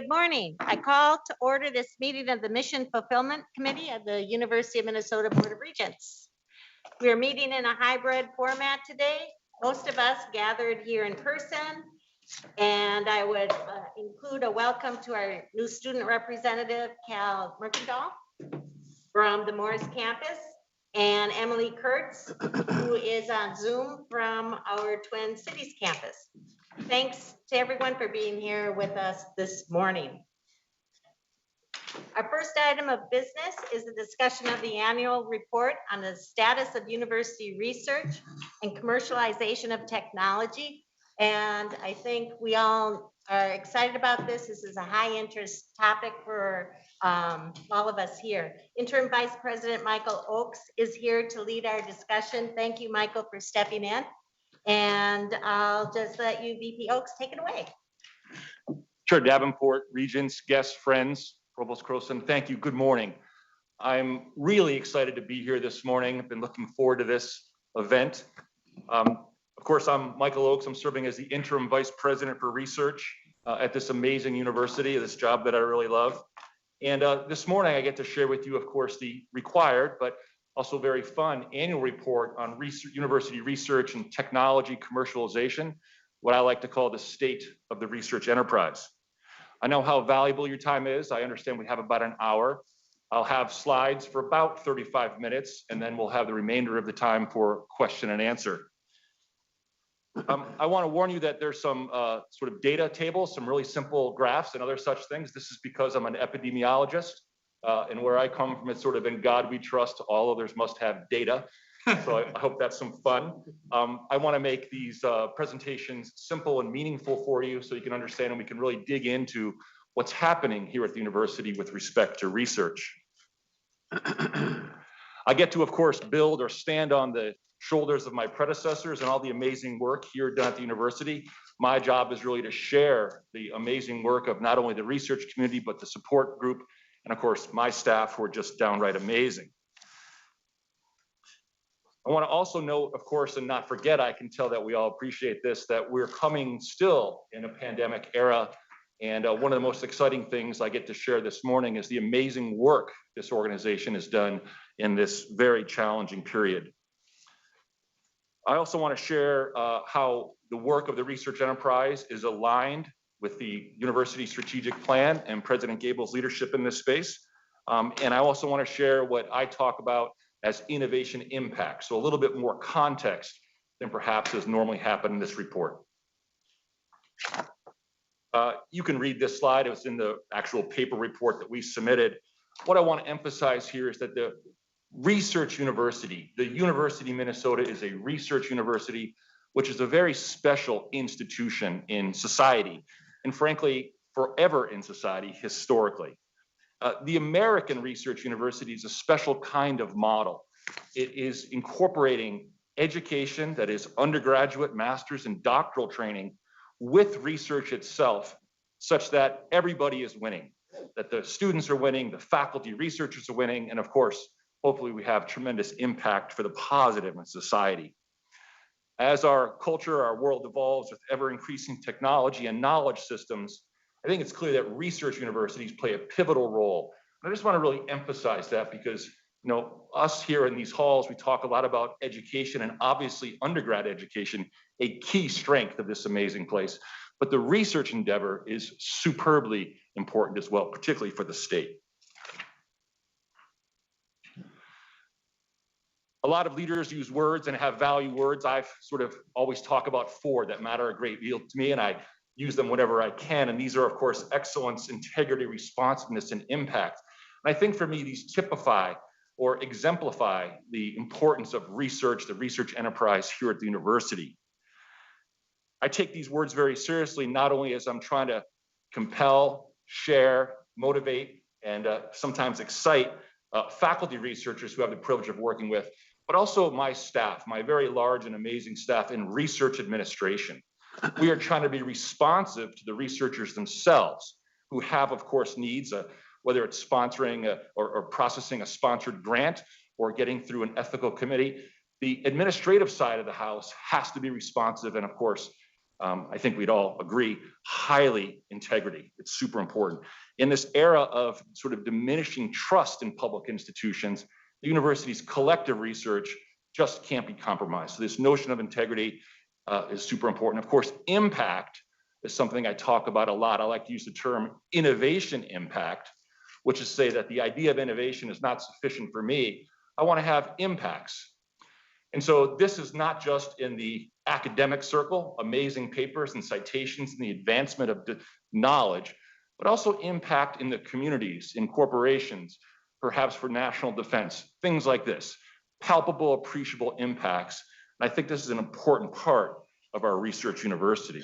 Good morning. I call to order this meeting of the Mission Fulfillment Committee of the University of Minnesota Board of Regents. We are meeting in a hybrid format today. Most of us gathered here in person, and I would include a welcome to our new student representative, Cal Mercadal from the Morris campus, and Emily Kurtz, who is on Zoom from our Twin Cities campus. Thanks to everyone for being here with us this morning. Our first item of business is the discussion of the annual report on the status of university research and commercialization of technology. And I think we all are excited about this. This is a high interest topic for all of us here. Interim Vice President Michael Oakes is here to lead our discussion. Thank you, Michael, for stepping in. And I'll just let you, VP Oakes, take it away. Chair Davenport, regents, guests, friends, Provost Croson, thank you. Good morning. I'm really excited to be here this morning. I've been looking forward to this event. Of course, I'm Michael Oakes. I'm serving as the Interim Vice President for Research at this amazing university, this job that I really love. And this morning, I get to share with you, of course, the required, but also very fun annual report on university research and technology commercialization, what I like to call the state of the research enterprise. I know how valuable your time is. I understand we have about an hour. I'll have slides for about 35 minutes, and then we'll have the remainder of the time for question and answer. I want to warn you that there's some sort of data tables, some really simple graphs and other such things. This is because I'm an epidemiologist, and where I come from, it's sort of in God we trust, all others must have data. So I hope that's some fun. I want to make these presentations simple and meaningful for you so you can understand and we can really dig into what's happening here at the university with respect to research. I get to, of course, build or stand on the shoulders of my predecessors and all the amazing work here done at the university. My job is really to share the amazing work of not only the research community, but the support group, and of course, my staff who are just downright amazing. I want to also note, of course, and not forget, I can tell that we all appreciate this, that we're coming still in a pandemic era. And one of the most exciting things I get to share this morning is the amazing work this organization has done in this very challenging period. I also want to share how the work of the research enterprise is aligned with the university strategic plan and President Gabel's leadership in this space. And I also want to share what I talk about as innovation impact. So a little bit more context than perhaps has normally happened in this report. You can read this slide. It was in the actual paper report that we submitted. What I want to emphasize here is that the research university, the University of Minnesota, is a research university, which is a very special institution in society, and frankly, forever in society historically. The American Research University is a special kind of model. It is incorporating education that is undergraduate, master's, and doctoral training with research itself, such that everybody is winning, that the students are winning, the faculty researchers are winning, and of course, hopefully we have tremendous impact for the positive in society. As our culture, our world evolves with ever increasing technology and knowledge systems, I think it's clear that research universities play a pivotal role. And I just want to really emphasize that because, us here in these halls, we talk a lot about education and obviously undergrad education, a key strength of this amazing place. But the research endeavor is superbly important as well, particularly for the state. A lot of leaders use words and have value words. I've sort of always talk about four that matter a great deal to me, and I use them whenever I can. And these are, of course, excellence, integrity, responsiveness, and impact. And I think for me, these typify or exemplify the importance of research, the research enterprise here at the university. I take these words very seriously, not only as I'm trying to compel, share, motivate, and sometimes excite faculty researchers who have the privilege of working with, but also my staff, my very large and amazing staff in research administration. We are trying to be responsive to the researchers themselves who have, of course, needs, whether it's sponsoring or processing a sponsored grant or getting through an ethical committee. The administrative side of the house has to be responsive and, of course, I think we'd all agree, highly integrity. It's super important. In this era of sort of diminishing trust in public institutions, the university's collective research just can't be compromised. So this notion of integrity is super important. Of course, impact is something I talk about a lot. I like to use the term innovation impact, which is to say that the idea of innovation is not sufficient for me. I want to have impacts. And so this is not just in the academic circle, amazing papers and citations and the advancement of knowledge, but also impact in the communities, in corporations, perhaps for national defense, things like this, palpable, appreciable impacts. And I think this is an important part of our research university.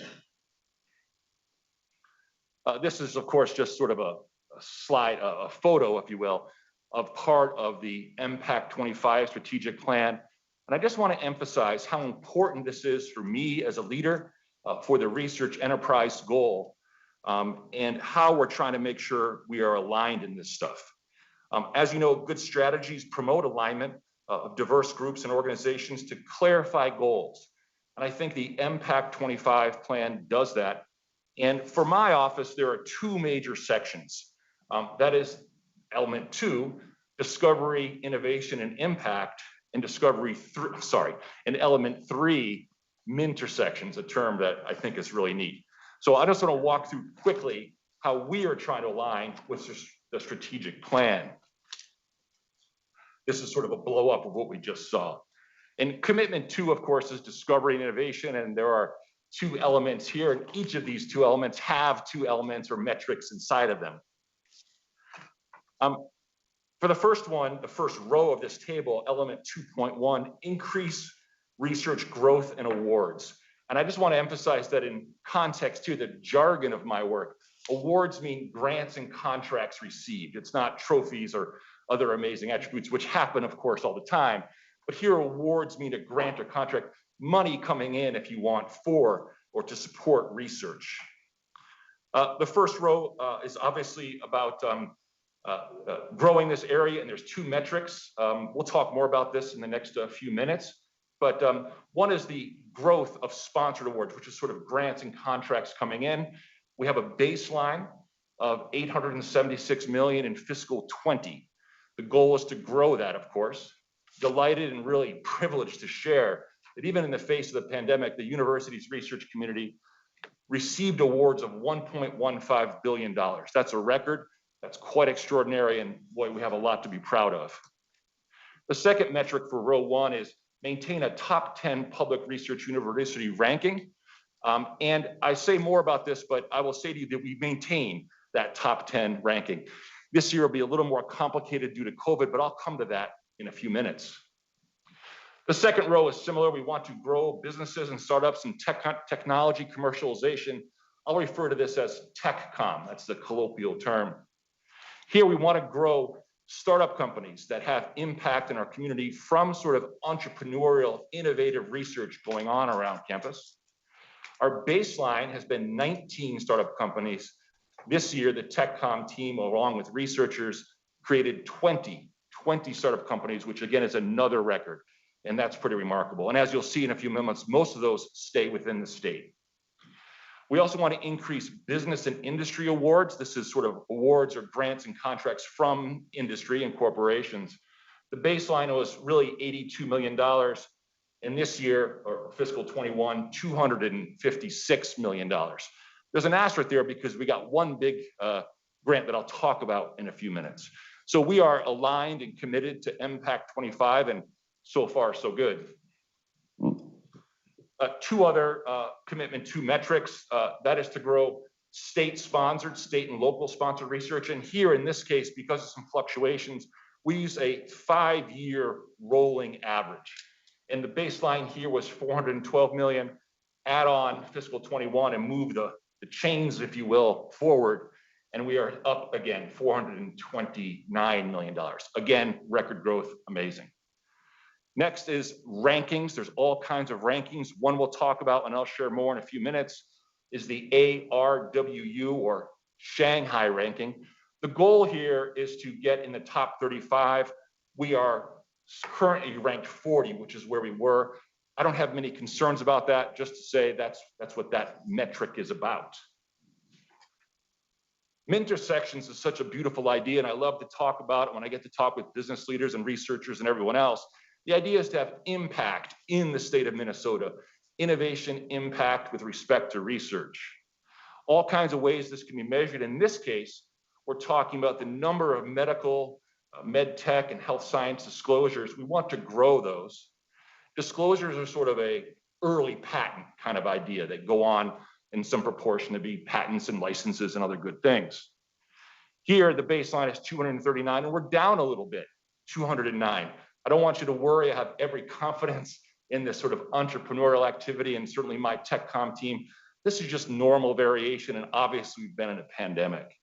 This is, of course, just sort of a slide, a photo, if you will, of part of the MPACT 25 strategic plan. And I just want to emphasize how important this is for me as a leader for the research enterprise goal and how we're trying to make sure we are aligned in this stuff. As you know, good strategies promote alignment of diverse groups and organizations to clarify goals. And I think the MPACT 25 plan does that. And for my office, there are two major sections. That is element 2, discovery, innovation, and impact, and and element 3, intersections, a term that I think is really neat. So I just want to walk through quickly how we are trying to align with the strategic plan. This is sort of a blow up of what we just saw. And commitment 2, of course, is discovery and innovation, and there are 2 elements here, and each of these 2 elements have 2 elements or metrics inside of them. For the first one, the first row of this table, element 2.1, increase research growth and awards. And I just want to emphasize that in context too, the jargon of my work, awards mean grants and contracts received. It's not trophies or other amazing attributes, which happen, of course, all the time. But here, awards mean a grant or contract, money coming in, if you want, for or to support research. The first row is obviously about growing this area, and there's 2 metrics. We'll talk more about this in the next few minutes. But one is the growth of sponsored awards, which is sort of grants and contracts coming in. We have a baseline of $876 million in fiscal 20. The goal is to grow that, of course. Delighted and really privileged to share that even in the face of the pandemic, the university's research community received awards of $1.15 billion. That's a record. That's quite extraordinary, and boy, we have a lot to be proud of. The second metric for row 1 is maintain a top 10 public research university ranking. And I say more about this, but I will say to you that we maintain that top 10 ranking. This year will be a little more complicated due to COVID, but I'll come to that in a few minutes. The second row is similar. We want to grow businesses and startups and technology commercialization. I'll refer to this as TechCom. That's the colloquial term. Here we want to grow startup companies that have impact in our community from sort of entrepreneurial, innovative research going on around campus. Our baseline has been 19 startup companies. This year, the TechCom team, along with researchers, created 20 startup companies, which again is another record. And that's pretty remarkable. And as you'll see in a few moments, most of those stay within the state. We also want to increase business and industry awards. This is sort of awards or grants and contracts from industry and corporations. The baseline was really $82 million. And this year, or fiscal 21, $256 million. There's an asterisk there because we got one big grant that I'll talk about in a few minutes. So we are aligned and committed to MPACT 25, and so far, so good. 2 other commitment 2 metrics, that is to grow state-sponsored, state and local sponsored research. And here in this case, because of some fluctuations, we use a 5-year rolling average. And the baseline here was $412 million, add on fiscal 21 and move the chains, if you will, forward. And we are up again, $429 million. Again, record growth, amazing. Next is rankings. There's all kinds of rankings. One we'll talk about, and I'll share more in a few minutes, is the ARWU, or Shanghai ranking. The goal here is to get in the top 35. We are currently ranked 40, which is where we were. I don't have many concerns about that, just to say that's what that metric is about. Intersections is such a beautiful idea, and I love to talk about it when I get to talk with business leaders and researchers and everyone else. The idea is to have impact in the state of Minnesota, innovation impact with respect to research. All kinds of ways this can be measured. In this case, we're talking about the number of medical, med tech, and health science disclosures. We want to grow those. Disclosures are sort of a early patent kind of idea that go on in some proportion to be patents and licenses and other good things. Here, the baseline is 239, and we're down a little bit, 209. I don't want you to worry. I have every confidence in this sort of entrepreneurial activity, and certainly my TechCom team. This is just normal variation, and obviously we've been in a pandemic.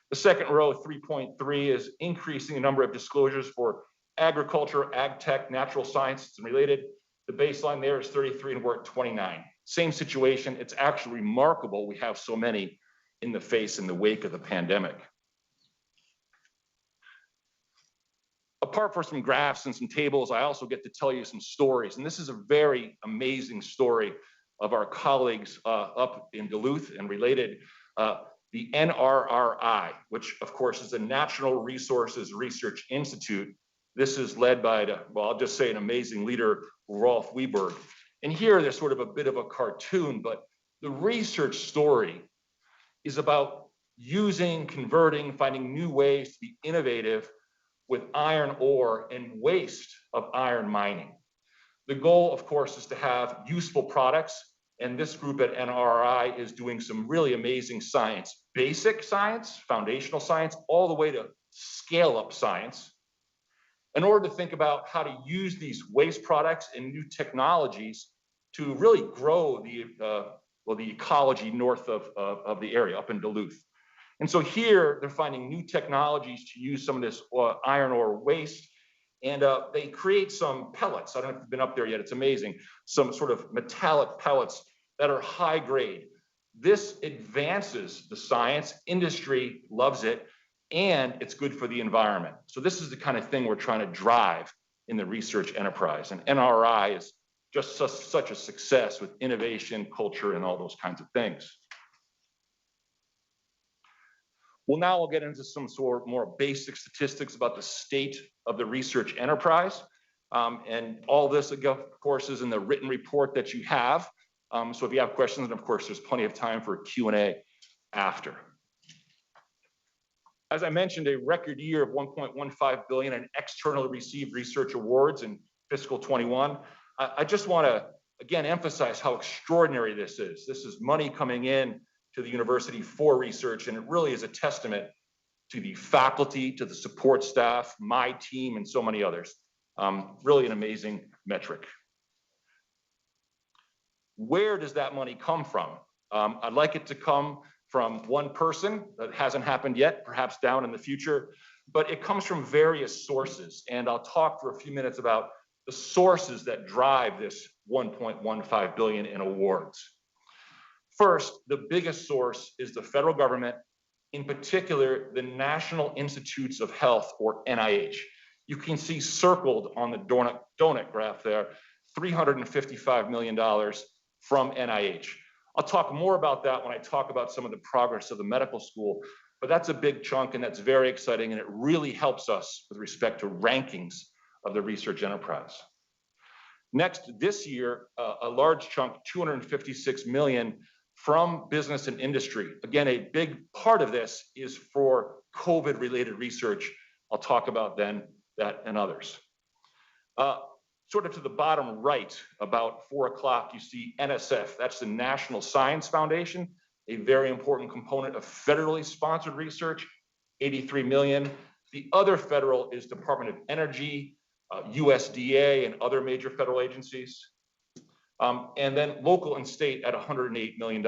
The second row, 3.3, is increasing the number of disclosures for agriculture, ag tech, natural sciences, and related. The baseline there is 33, and we're at 29. Same situation. It's actually remarkable we have so many in the face in the wake of the pandemic. Apart from some graphs and some tables, I also get to tell you some stories. And this is a very amazing story of our colleagues up in Duluth and related. The NRRI, which of course is the National Resources Research Institute. This is led by, well, I'll just say an amazing leader, Rolf Wiberg. And here there's sort of a bit of a cartoon, but the research story is about using, converting, finding new ways to be innovative with iron ore and waste of iron mining. The goal, of course, is to have useful products. And this group at NRRI is doing some really amazing science, basic science, foundational science, all the way to scale up science, in order to think about how to use these waste products and new technologies to really grow the ecology north of the area up in Duluth. And so here they're finding new technologies to use some of this iron ore waste, and they create some pellets. I don't know if you've been up there yet, it's amazing. Some sort of metallic pellets that are high grade. This advances the science, industry loves it, and it's good for the environment. So this is the kind of thing we're trying to drive in the research enterprise. And NRI is just such a success with innovation, culture, and all those kinds of things. Well, now we'll get into some sort of more basic statistics about the state of the research enterprise. And all this, of course, is in the written report that you have. So if you have questions, and of course, there's plenty of time for Q&A after. As I mentioned, a record year of $1.15 billion in externally received research awards in fiscal 21. I just want to, again, emphasize how extraordinary this is. This is money coming in to the university for research, and it really is a testament to the faculty, to the support staff, my team, and so many others. Really an amazing metric. Where does that money come from? I'd like it to come from one person. That hasn't happened yet, perhaps down in the future, but it comes from various sources. And I'll talk for a few minutes about the sources that drive this $1.15 billion in awards. First, the biggest source is the federal government, in particular, the National Institutes of Health, or NIH. You can see circled on the donut graph there, $355 million from NIH. I'll talk more about that when I talk about some of the progress of the medical school, but that's a big chunk and that's very exciting, and it really helps us with respect to rankings of the research enterprise. Next, this year, a large chunk, $256 million from business and industry. Again, a big part of this is for COVID-related research. I'll talk about then that and others. Sort of to the bottom right, about 4 o'clock, you see NSF. That's the National Science Foundation, a very important component of federally sponsored research, $83 million. The other federal is Department of Energy, USDA, and other major federal agencies. And then local and state at $108 million,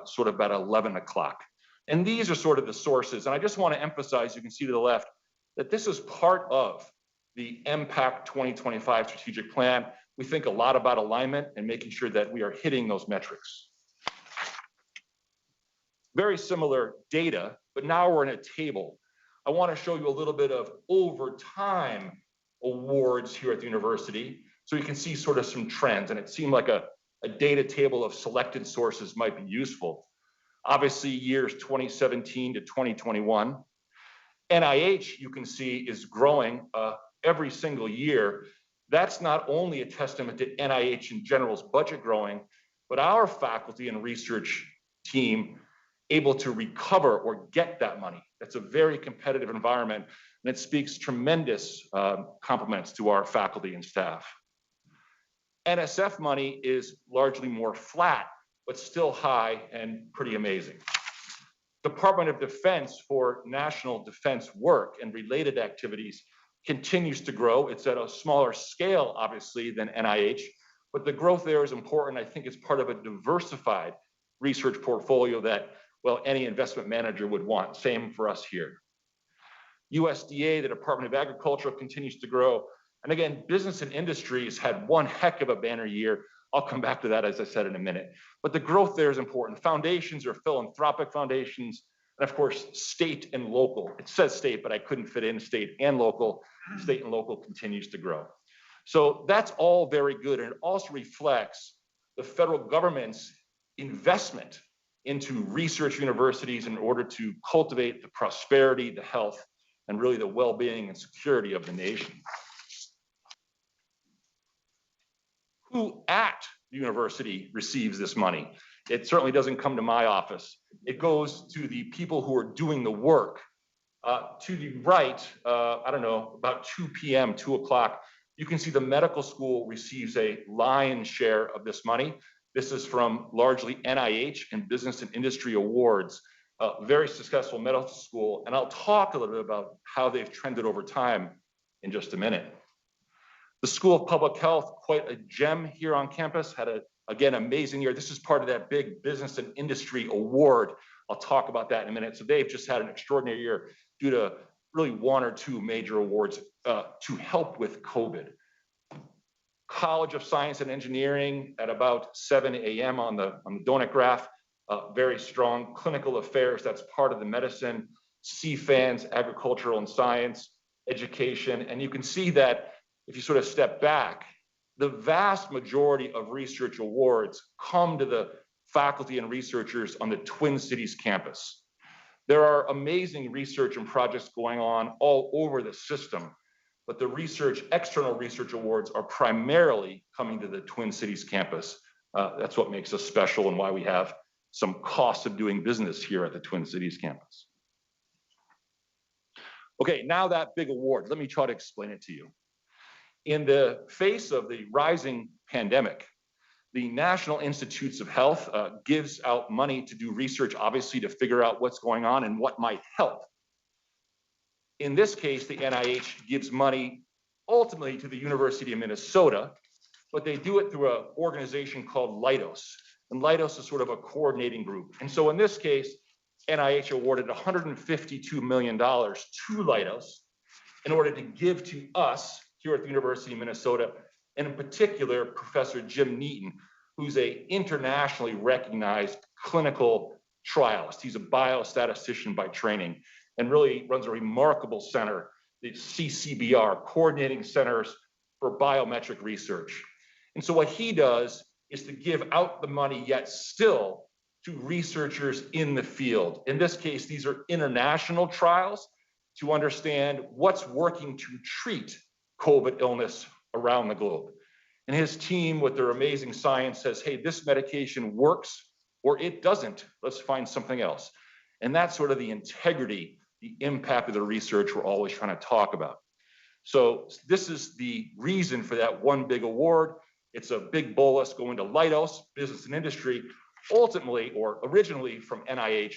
sort of about 11 o'clock. And these are sort of the sources. And I just want to emphasize, you can see to the left, that this is part of the MPACT 2025 strategic plan. We think a lot about alignment and making sure that we are hitting those metrics. Very similar data, but now we're in a table. I want to show you a little bit of over time awards here at the university. So you can see sort of some trends, and it seemed like a data table of selected sources might be useful. Obviously, years 2017 to 2021. NIH, you can see, is growing every single year. That's not only a testament to NIH in general's budget growing, but our faculty and research team able to recover or get that money. That's a very competitive environment, and it speaks tremendous compliments to our faculty and staff. NSF money is largely more flat, but still high and pretty amazing. Department of Defense for national defense work and related activities continues to grow. It's at a smaller scale, obviously, than NIH, but the growth there is important. I think it's part of a diversified research portfolio that, well, any investment manager would want. Same for us here. USDA, the Department of Agriculture, continues to grow. And again, business and industry has had one heck of a banner year. I'll come back to that, as I said, in a minute. But the growth there is important. Foundations are philanthropic foundations, and of course, state and local. It says state, but I couldn't fit in state and local. State and local continues to grow. So that's all very good, and it also reflects the federal government's investment into research universities in order to cultivate the prosperity, the health, and really the well-being and security of the nation. Who at the university receives this money? It certainly doesn't come to my office. It goes to the people who are doing the work. To the right, I don't know, about 2 p.m., 2 o'clock, you can see the medical school receives a lion's share of this money. This is from largely NIH and business and industry awards. Very successful medical school. And I'll talk a little bit about how they've trended over time in just a minute. The School of Public Health, quite a gem here on campus, had a, again, amazing year. This is part of that big business and industry award. I'll talk about that in a minute. So they've just had an extraordinary year due to really one or two major awards to help with COVID. College of Science and Engineering at about 7 a.m. on the donut graph, very strong. Clinical Affairs, that's part of the medicine. CFANS, Agricultural and Science, Education. And you can see that if you sort of step back, the vast majority of research awards come to the faculty and researchers on the Twin Cities campus. There are amazing research and projects going on all over the system, but the external research awards are primarily coming to the Twin Cities campus. That's what makes us special and why we have some cost of doing business here at the Twin Cities campus. Okay, now that big award, let me try to explain it to you. In the face of the rising pandemic, the National Institutes of Health gives out money to do research, obviously, to figure out what's going on and what might help. In this case, the NIH gives money ultimately to the University of Minnesota, but they do it through an organization called Leidos. And Leidos is sort of a coordinating group. And so in this case, NIH awarded $152 million to Leidos in order to give to us here at the University of Minnesota, and in particular, Professor Jim Neaton, who's an internationally recognized clinical trialist. He's a biostatistician by training and really runs a remarkable center, the CCBR, Coordinating Centers for Biometric Research. And so what he does is to give out the money, yet still to researchers in the field. In this case, these are international trials to understand what's working to treat COVID illness around the globe. And his team, with their amazing science, says, hey, this medication works or it doesn't. Let's find something else. And that's sort of the integrity, the impact of the research we're always trying to talk about. So this is the reason for that one big award. It's a big bolus going to Leidos, business and industry, ultimately or originally from NIH,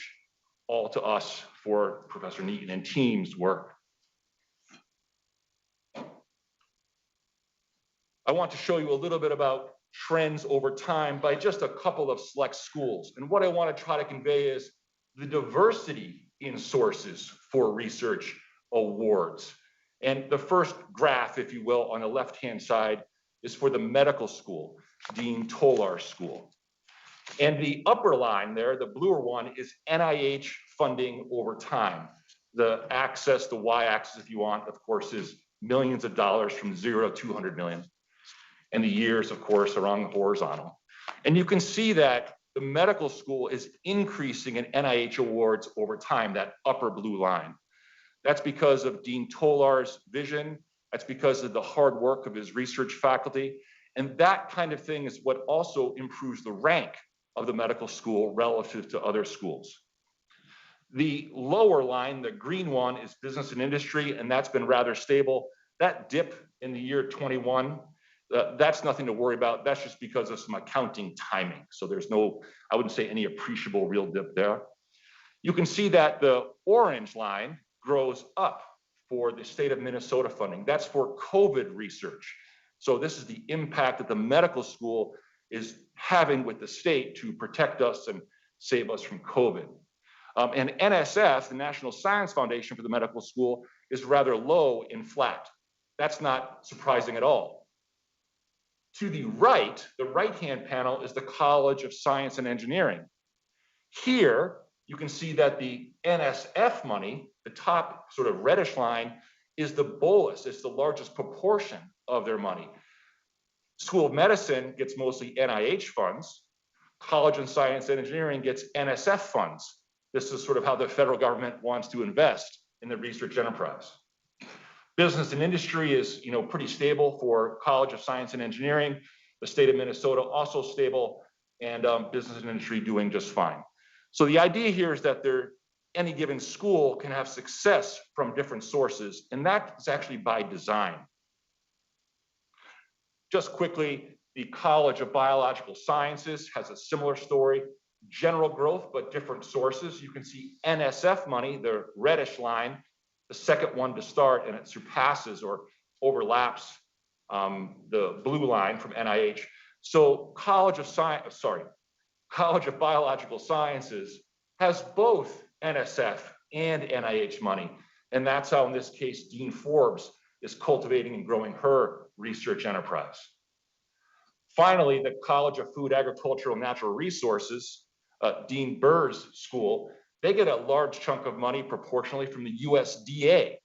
all to us for Professor Neaton and team's work. I want to show you a little bit about trends over time by just a couple of select schools. And what I want to try to convey is the diversity in sources for research awards. And the first graph, if you will, on the left-hand side is for the medical school, Dean Tolar School. And the upper line there, the bluer one, is NIH funding over time. The axis, the y-axis, if you want, of course, is millions of dollars from 0 to 200 million. and the years, of course, are on the horizontal. And you can see that the medical school is increasing in NIH awards over time, that upper blue line. That's because of Dean Tolar's vision. That's because of the hard work of his research faculty. And that kind of thing is what also improves the rank of the medical school relative to other schools. The lower line, the green one, is business and industry, and that's been rather stable. That dip in the year 21, that's nothing to worry about. That's just because of some accounting timing. So there's no, I wouldn't say any appreciable real dip there. You can see that the orange line grows up for the state of Minnesota funding. That's for COVID research. So this is the impact that the medical school is having with the state to protect us and save us from COVID. And NSF, the National Science Foundation for the medical school, is rather low in flat. That's not surprising at all. To the right-hand panel is the College of Science and Engineering. Here, you can see that the NSF money, the top sort of reddish line, is the bolus. It's the largest proportion of their money. School of Medicine gets mostly NIH funds. College of Science and Engineering gets NSF funds. This is sort of how the federal government wants to invest in the research enterprise. Business and industry is, pretty stable for College of Science and Engineering. The state of Minnesota also stable, and business and industry doing just fine. So the idea here is that any given school can have success from different sources, and that is actually by design. Just quickly, the College of Biological Sciences has a similar story. General growth, but different sources. You can see NSF money, the reddish line, the second one to start, and it surpasses or overlaps the blue line from NIH. So College of Biological Sciences has both NSF and NIH money. And that's how, in this case, Dean Forbes is cultivating and growing her research enterprise. Finally, the College of Food, Agricultural, and Natural Resources, Dean Burr's school, they get a large chunk of money proportionally from the USDA.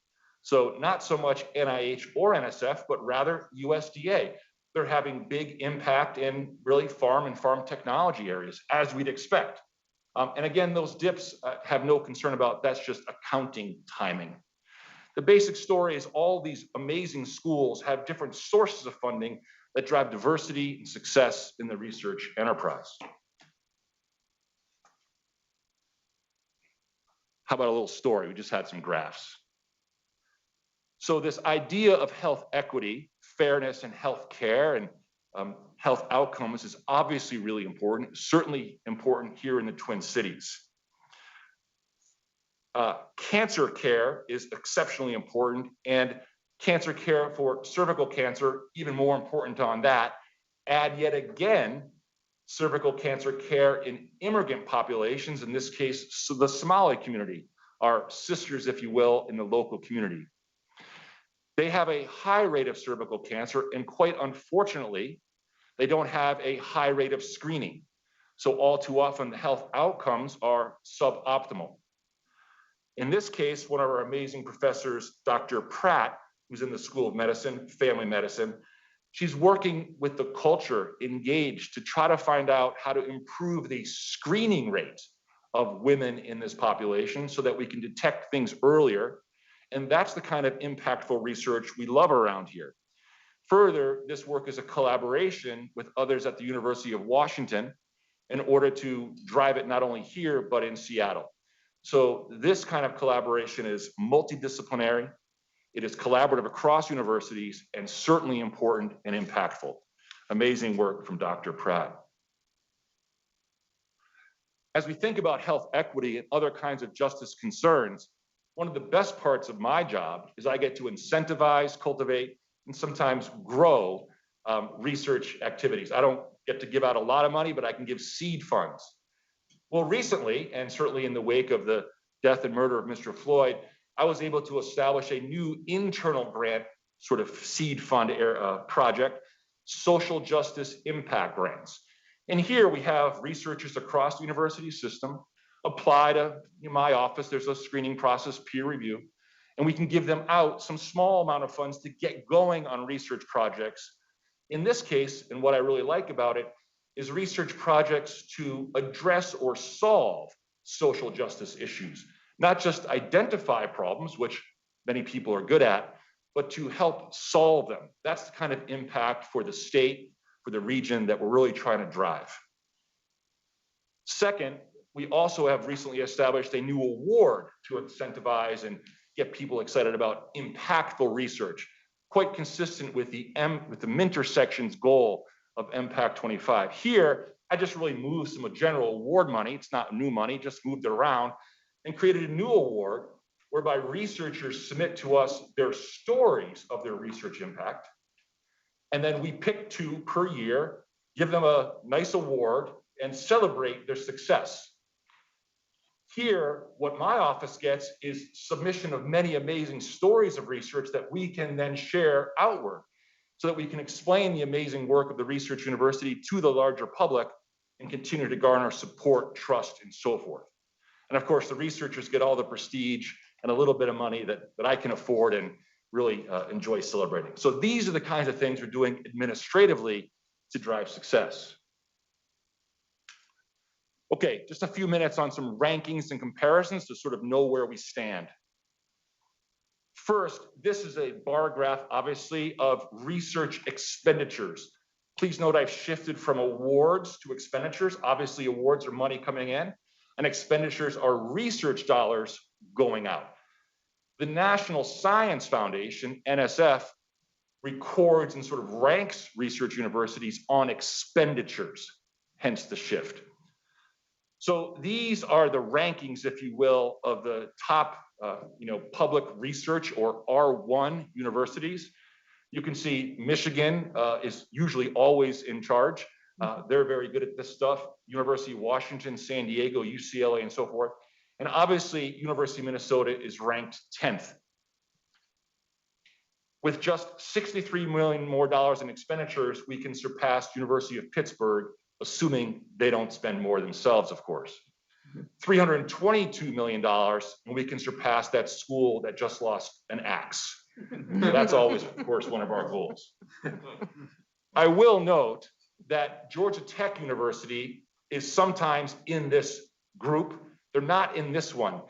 So not so much NIH or NSF, but rather USDA. They're having big impact in really farm and farm technology areas, as we'd expect. And again, those dips have no concern about, that's just accounting timing. The basic story is all these amazing schools have different sources of funding that drive diversity and success in the research enterprise. How about a little story? We just had some graphs. So this idea of health equity, fairness in health care and health outcomes is obviously really important, certainly important here in the Twin Cities. Cancer care is exceptionally important, and cancer care for cervical cancer, even more important on that. Add yet again, cervical cancer care in immigrant populations, in this case, the Somali community, our sisters, if you will, in the local community. They have a high rate of cervical cancer, and quite unfortunately, they don't have a high rate of screening. So all too often, the health outcomes are suboptimal. In this case, one of our amazing professors, Dr. Pratt, who's in the School of Medicine, Family Medicine, she's working with the culture engaged to try to find out how to improve the screening rate of women in this population so that we can detect things earlier. And that's the kind of impactful research we love around here. Further, this work is a collaboration with others at the University of Washington in order to drive it not only here, but in Seattle. So this kind of collaboration is multidisciplinary. It is collaborative across universities and certainly important and impactful. Amazing work from Dr. Pratt. As we think about health equity and other kinds of justice concerns, one of the best parts of my job is I get to incentivize, cultivate, and sometimes grow research activities. I don't get to give out a lot of money, but I can give seed funds. Well, recently, and certainly in the wake of the death and murder of Mr. Floyd, I was able to establish a new internal grant sort of seed fund project, social justice impact grants. And here we have researchers across the university system apply to my office. There's a screening process, peer review, and we can give them out some small amount of funds to get going on research projects In this case, and what I really like about it, is research projects to address or solve social justice issues, not just identify problems, which many people are good at, but to help solve them. That's the kind of impact for the state, for the region that we're really trying to drive. Second, we also have recently established a new award to incentivize and get people excited about impactful research, quite consistent with the Minter section's goal of MPAC 25. Here, I just really moved some general award money, it's not new money, just moved it around, and created a new award whereby researchers submit to us their stories of their research impact. And then we pick 2 per year, give them a nice award, and celebrate their success. Here, what my office gets is submission of many amazing stories of research that we can then share outward so that we can explain the amazing work of the research university to the larger public and continue to garner support, trust, and so forth. And of course, the researchers get all the prestige and a little bit of money that I can afford and really enjoy celebrating. So these are the kinds of things we're doing administratively to drive success. Okay, just a few minutes on some rankings and comparisons to sort of know where we stand. First, this is a bar graph, obviously, of research expenditures. Please note I've shifted from awards to expenditures. Obviously, awards are money coming in, and expenditures are research dollars going out. The National Science Foundation, NSF, records and sort of ranks research universities on expenditures, hence the shift. So these are the rankings, if you will, of the top public research or R1 universities. You can see Michigan is usually always in charge. They're very good at this stuff. University of Washington, San Diego, UCLA, and so forth. And obviously, University of Minnesota is ranked 10th. With just $63 million more in expenditures, we can surpass University of Pittsburgh, assuming they don't spend more themselves, of course. $322 million, and we can surpass that school that just lost an axe. So that's always, of course, one of our goals. I will note that Georgia Tech University is sometimes in this group. They're not in this one.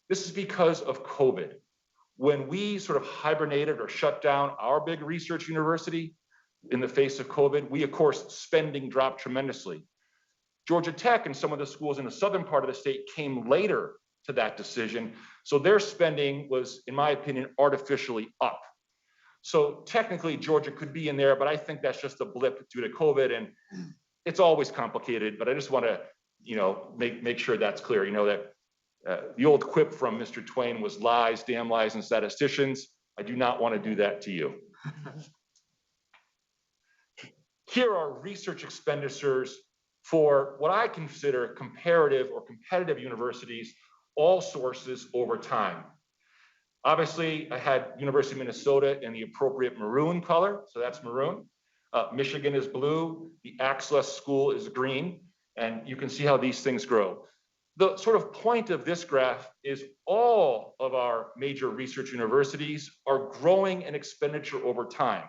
This is because of COVID. When we sort of hibernated or shut down our big research university in the face of COVID, we, of course, spending dropped tremendously. Georgia Tech and some of the schools in the southern part of the state came later to that decision. So their spending was, in my opinion, artificially up. So technically Georgia could be in there, but I think that's just a blip due to COVID, and it's always complicated, but I just want to, make sure that's clear, that the old quip from Mr. Twain was lies, damn lies, and statisticians. I do not want to do that to you. Here are research expenditures for what I consider comparative or competitive universities, all sources over time. Obviously, I had University of Minnesota in the appropriate maroon color, so that's maroon. Michigan is blue, the Axeless School is green, and you can see how these things grow. The sort of point of this graph is all of our major research universities are growing in expenditure over time.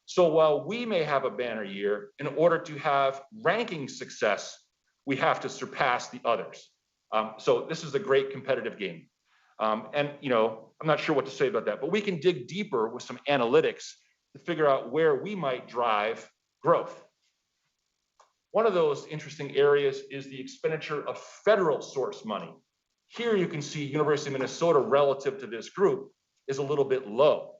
So while we may have a banner year, in order to have ranking success, we have to surpass the others. So this is a great competitive game. And I'm not sure what to say about that, but we can dig deeper with some analytics to figure out where we might drive growth. One of those interesting areas is the expenditure of federal source money. Here you can see University of Minnesota relative to this group is a little bit low.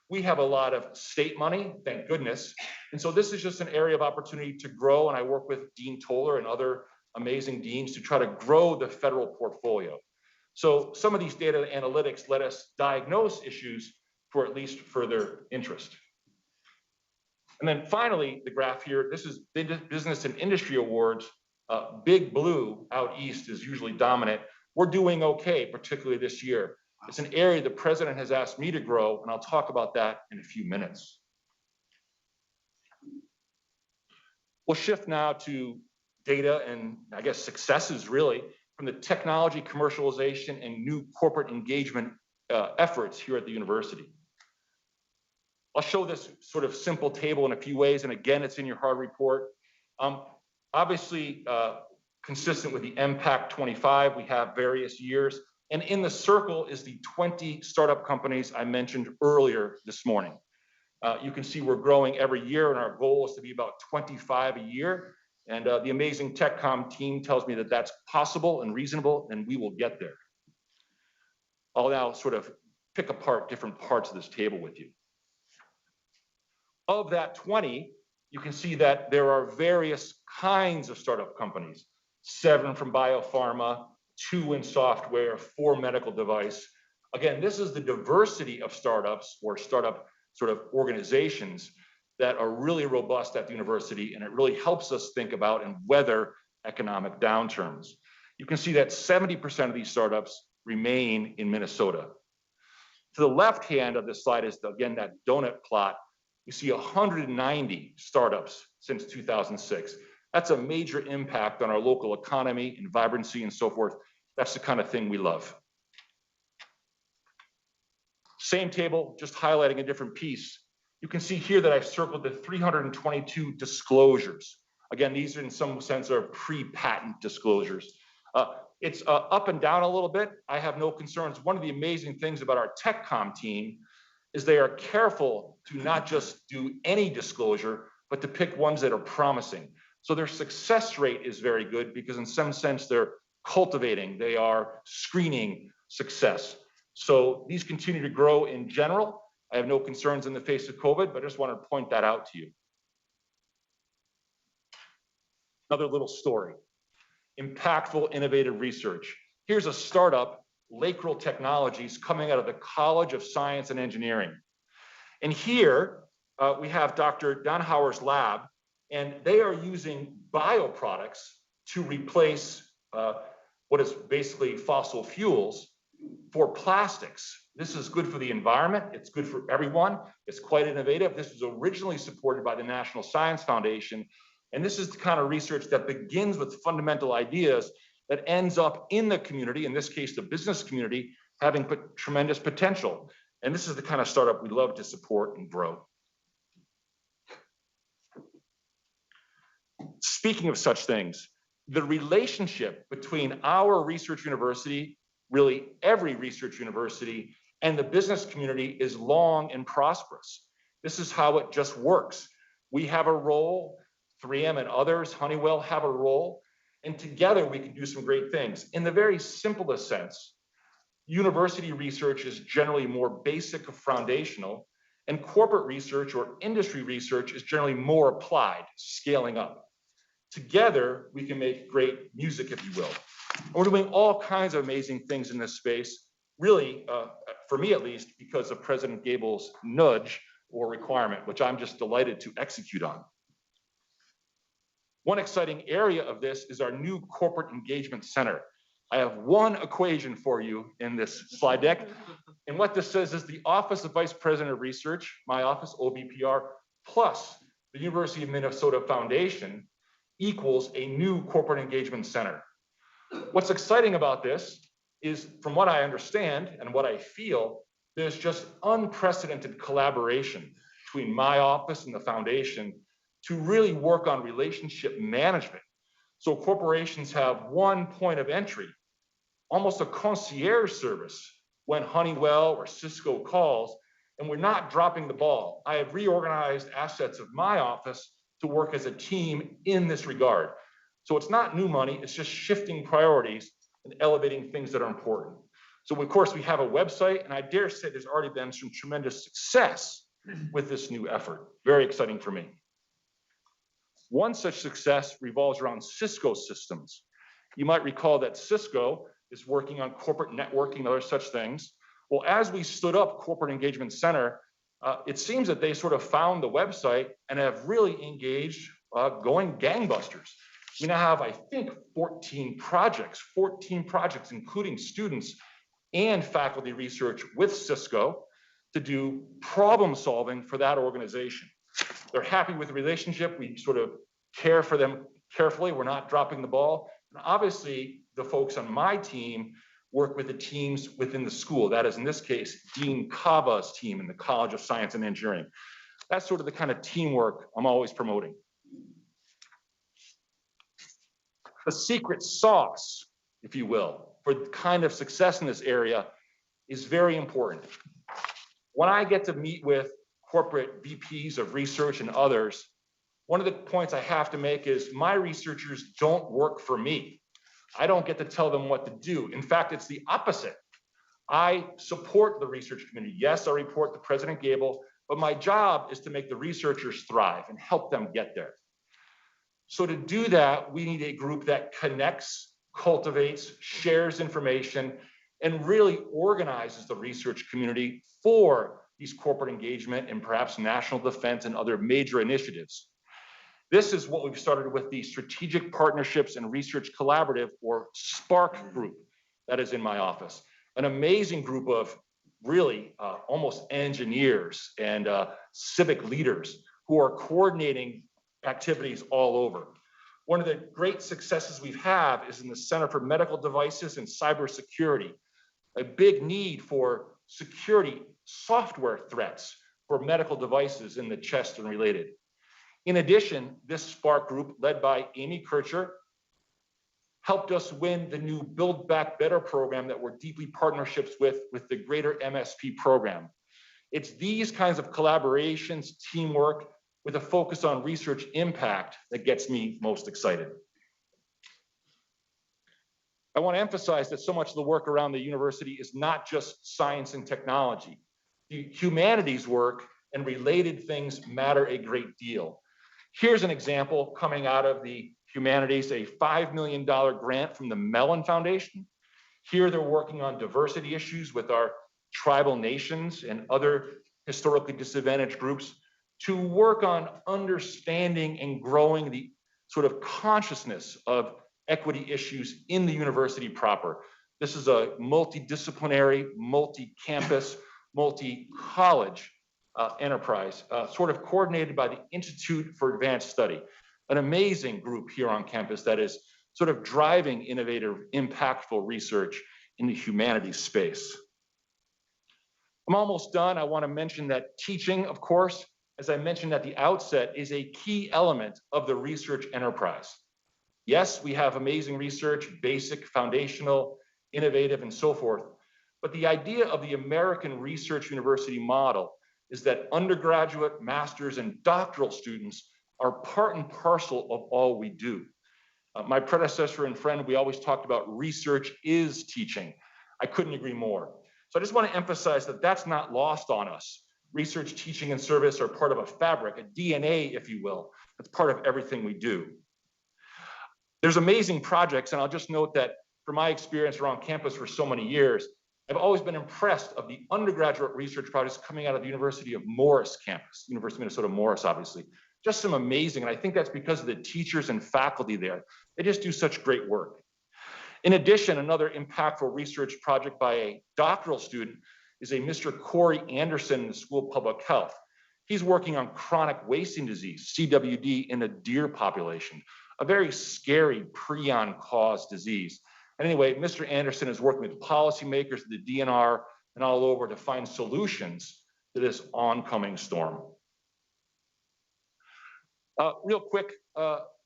We have a lot of state money, thank goodness. And so this is just an area of opportunity to grow. And I work with Dean Toller and other amazing deans to try to grow the federal portfolio. So some of these data analytics let us diagnose issues for at least further interest. And then finally, the graph here, this is business and industry awards. Big blue out east is usually dominant. We're doing okay, particularly this year. It's an area the president has asked me to grow, and I'll talk about that in a few minutes. We'll shift now to data and I guess successes really from the technology commercialization and new corporate engagement efforts here at the university. I'll show this sort of simple table in a few ways, and again, it's in your hard report. Obviously, consistent with the MPAC 25, we have various years, and in the circle is the 20 startup companies I mentioned earlier this morning. You can see we're growing every year, and our goal is to be about 25 a year. And the amazing TechCom team tells me that that's possible and reasonable, and we will get there. I'll now sort of pick apart different parts of this table with you. Of that 20, you can see that there are various kinds of startup companies, 7 from biopharma, 2 in software, 4 medical device. Again, this is the diversity of startups or startup sort of organizations that are really robust at the university, and it really helps us think about and weather economic downturns. You can see that 70% of these startups remain in Minnesota. To the left hand of this slide is, again, that donut plot. You see 190 startups since 2006. That's a major impact on our local economy and vibrancy and so forth. That's the kind of thing we love. Same table, just highlighting a different piece. You can see here that I've circled the 322 disclosures. Again, these are in some sense are pre-patent disclosures. It's up and down a little bit. I have no concerns. One of the amazing things about our TechCom team is they are careful to not just do any disclosure, but to pick ones that are promising. So their success rate is very good because in some sense they're cultivating, they are screening success. So these continue to grow in general. I have no concerns in the face of COVID, but I just want to point that out to you. Another little story. Impactful, innovative research. Here's a startup, Lakeral Technologies, coming out of the College of Science and Engineering. And here we have Dr. Donhauer's lab, and they are using bioproducts to replace what is basically fossil fuels for plastics. This is good for the environment. It's good for everyone. It's quite innovative. This was originally supported by the National Science Foundation. And this is the kind of research that begins with fundamental ideas that ends up in the community, in this case, the business community, having tremendous potential. And this is the kind of startup we love to support and grow. Speaking of such things, the relationship between our research university, really every research university, and the business community is long and prosperous. This is how it just works. We have a role, 3M and others, Honeywell have a role, and together we can do some great things. In the very simplest sense, university research is generally more basic or foundational, and corporate research or industry research is generally more applied, scaling up. Together, we can make great music, if you will. And we're doing all kinds of amazing things in this space, really, for me at least, because of President Gabel's nudge or requirement, which I'm just delighted to execute on. One exciting area of this is our new Corporate Engagement Center. I have one equation for you in this slide deck. And what this says is the Office of Vice President of Research, my office, OVPR, plus the University of Minnesota Foundation equals a new Corporate Engagement Center. What's exciting about this is, from what I understand and what I feel, there's just unprecedented collaboration between my office and the foundation to really work on relationship management. So corporations have one point of entry, almost a concierge service when Honeywell or Cisco calls, and we're not dropping the ball. I have reorganized assets of my office to work as a team in this regard. So it's not new money, it's just shifting priorities and elevating things that are important. So of course we have a website, and I dare say there's already been some tremendous success with this new effort. Very exciting for me. One such success revolves around Cisco systems. You might recall that Cisco is working on corporate networking and other such things. Well, as we stood up Corporate Engagement Center, it seems that they sort of found the website and have really engaged going gangbusters. We now have, I think, 14 projects, including students and faculty research with Cisco to do problem solving for that organization. They're happy with the relationship. We sort of care for them carefully. We're not dropping the ball. And obviously, the folks on my team work with the teams within the school. That is, in this case, Dean Cava's team in the College of Science and Engineering. That's sort of the kind of teamwork I'm always promoting. The secret sauce, if you will, for the kind of success in this area is very important. When I get to meet with corporate VPs of research and others, one of the points I have to make is my researchers don't work for me. I don't get to tell them what to do. In fact, it's the opposite. I support the research community. Yes, I report to President Gabel, but my job is to make the researchers thrive and help them get there. So to do that, we need a group that connects, cultivates, shares information, and really organizes the research community for these corporate engagement and perhaps national defense and other major initiatives. This is what we've started with the Strategic Partnerships and Research Collaborative, or SPARC group, that is in my office. An amazing group of really almost engineers and civic leaders who are coordinating activities all over. One of the great successes we've had is in the Center for Medical Devices and Cybersecurity, a big need for security software threats for medical devices in the chest and related. In addition, this SPARC group, led by Amy Kircher, helped us win the new Build Back Better program that we're deeply partnerships with the greater MSP program. It's these kinds of collaborations, teamwork, with a focus on research impact that gets me most excited. I want to emphasize that so much of the work around the university is not just science and technology. The humanities work and related things matter a great deal. Here's an example coming out of the humanities, a $5 million grant from the Mellon Foundation. Here they're working on diversity issues with our tribal nations and other historically disadvantaged groups to work on understanding and growing the sort of consciousness of equity issues in the university proper. This is a multidisciplinary, multi-campus, multi-college enterprise, sort of coordinated by the Institute for Advanced Study, an amazing group here on campus that is sort of driving innovative, impactful research in the humanities space. I'm almost done. I want to mention that teaching, of course, as I mentioned at the outset, is a key element of the research enterprise. Yes, we have amazing research, basic, foundational, innovative, and so forth. But the idea of the American Research University model is that undergraduate, master's, and doctoral students are part and parcel of all we do. My predecessor and friend, we always talked about research is teaching. I couldn't agree more. So I just want to emphasize that that's not lost on us. Research, teaching, and service are part of a fabric, a DNA, if you will. That's part of everything we do. There's amazing projects, and I'll just note that from my experience around campus for so many years, I've always been impressed of the undergraduate research projects coming out of the University of Morris campus, University of Minnesota Morris, obviously. Just some amazing, and I think that's because of the teachers and faculty there. They just do such great work. In addition, another impactful research project by a doctoral student is a Mr. Corey Anderson in the School of Public Health. He's working on chronic wasting disease, CWD, in a deer population, a very scary prion-caused disease. And anyway, Mr. Anderson is working with policymakers, the DNR, and all over to find solutions to this oncoming storm. Real quick,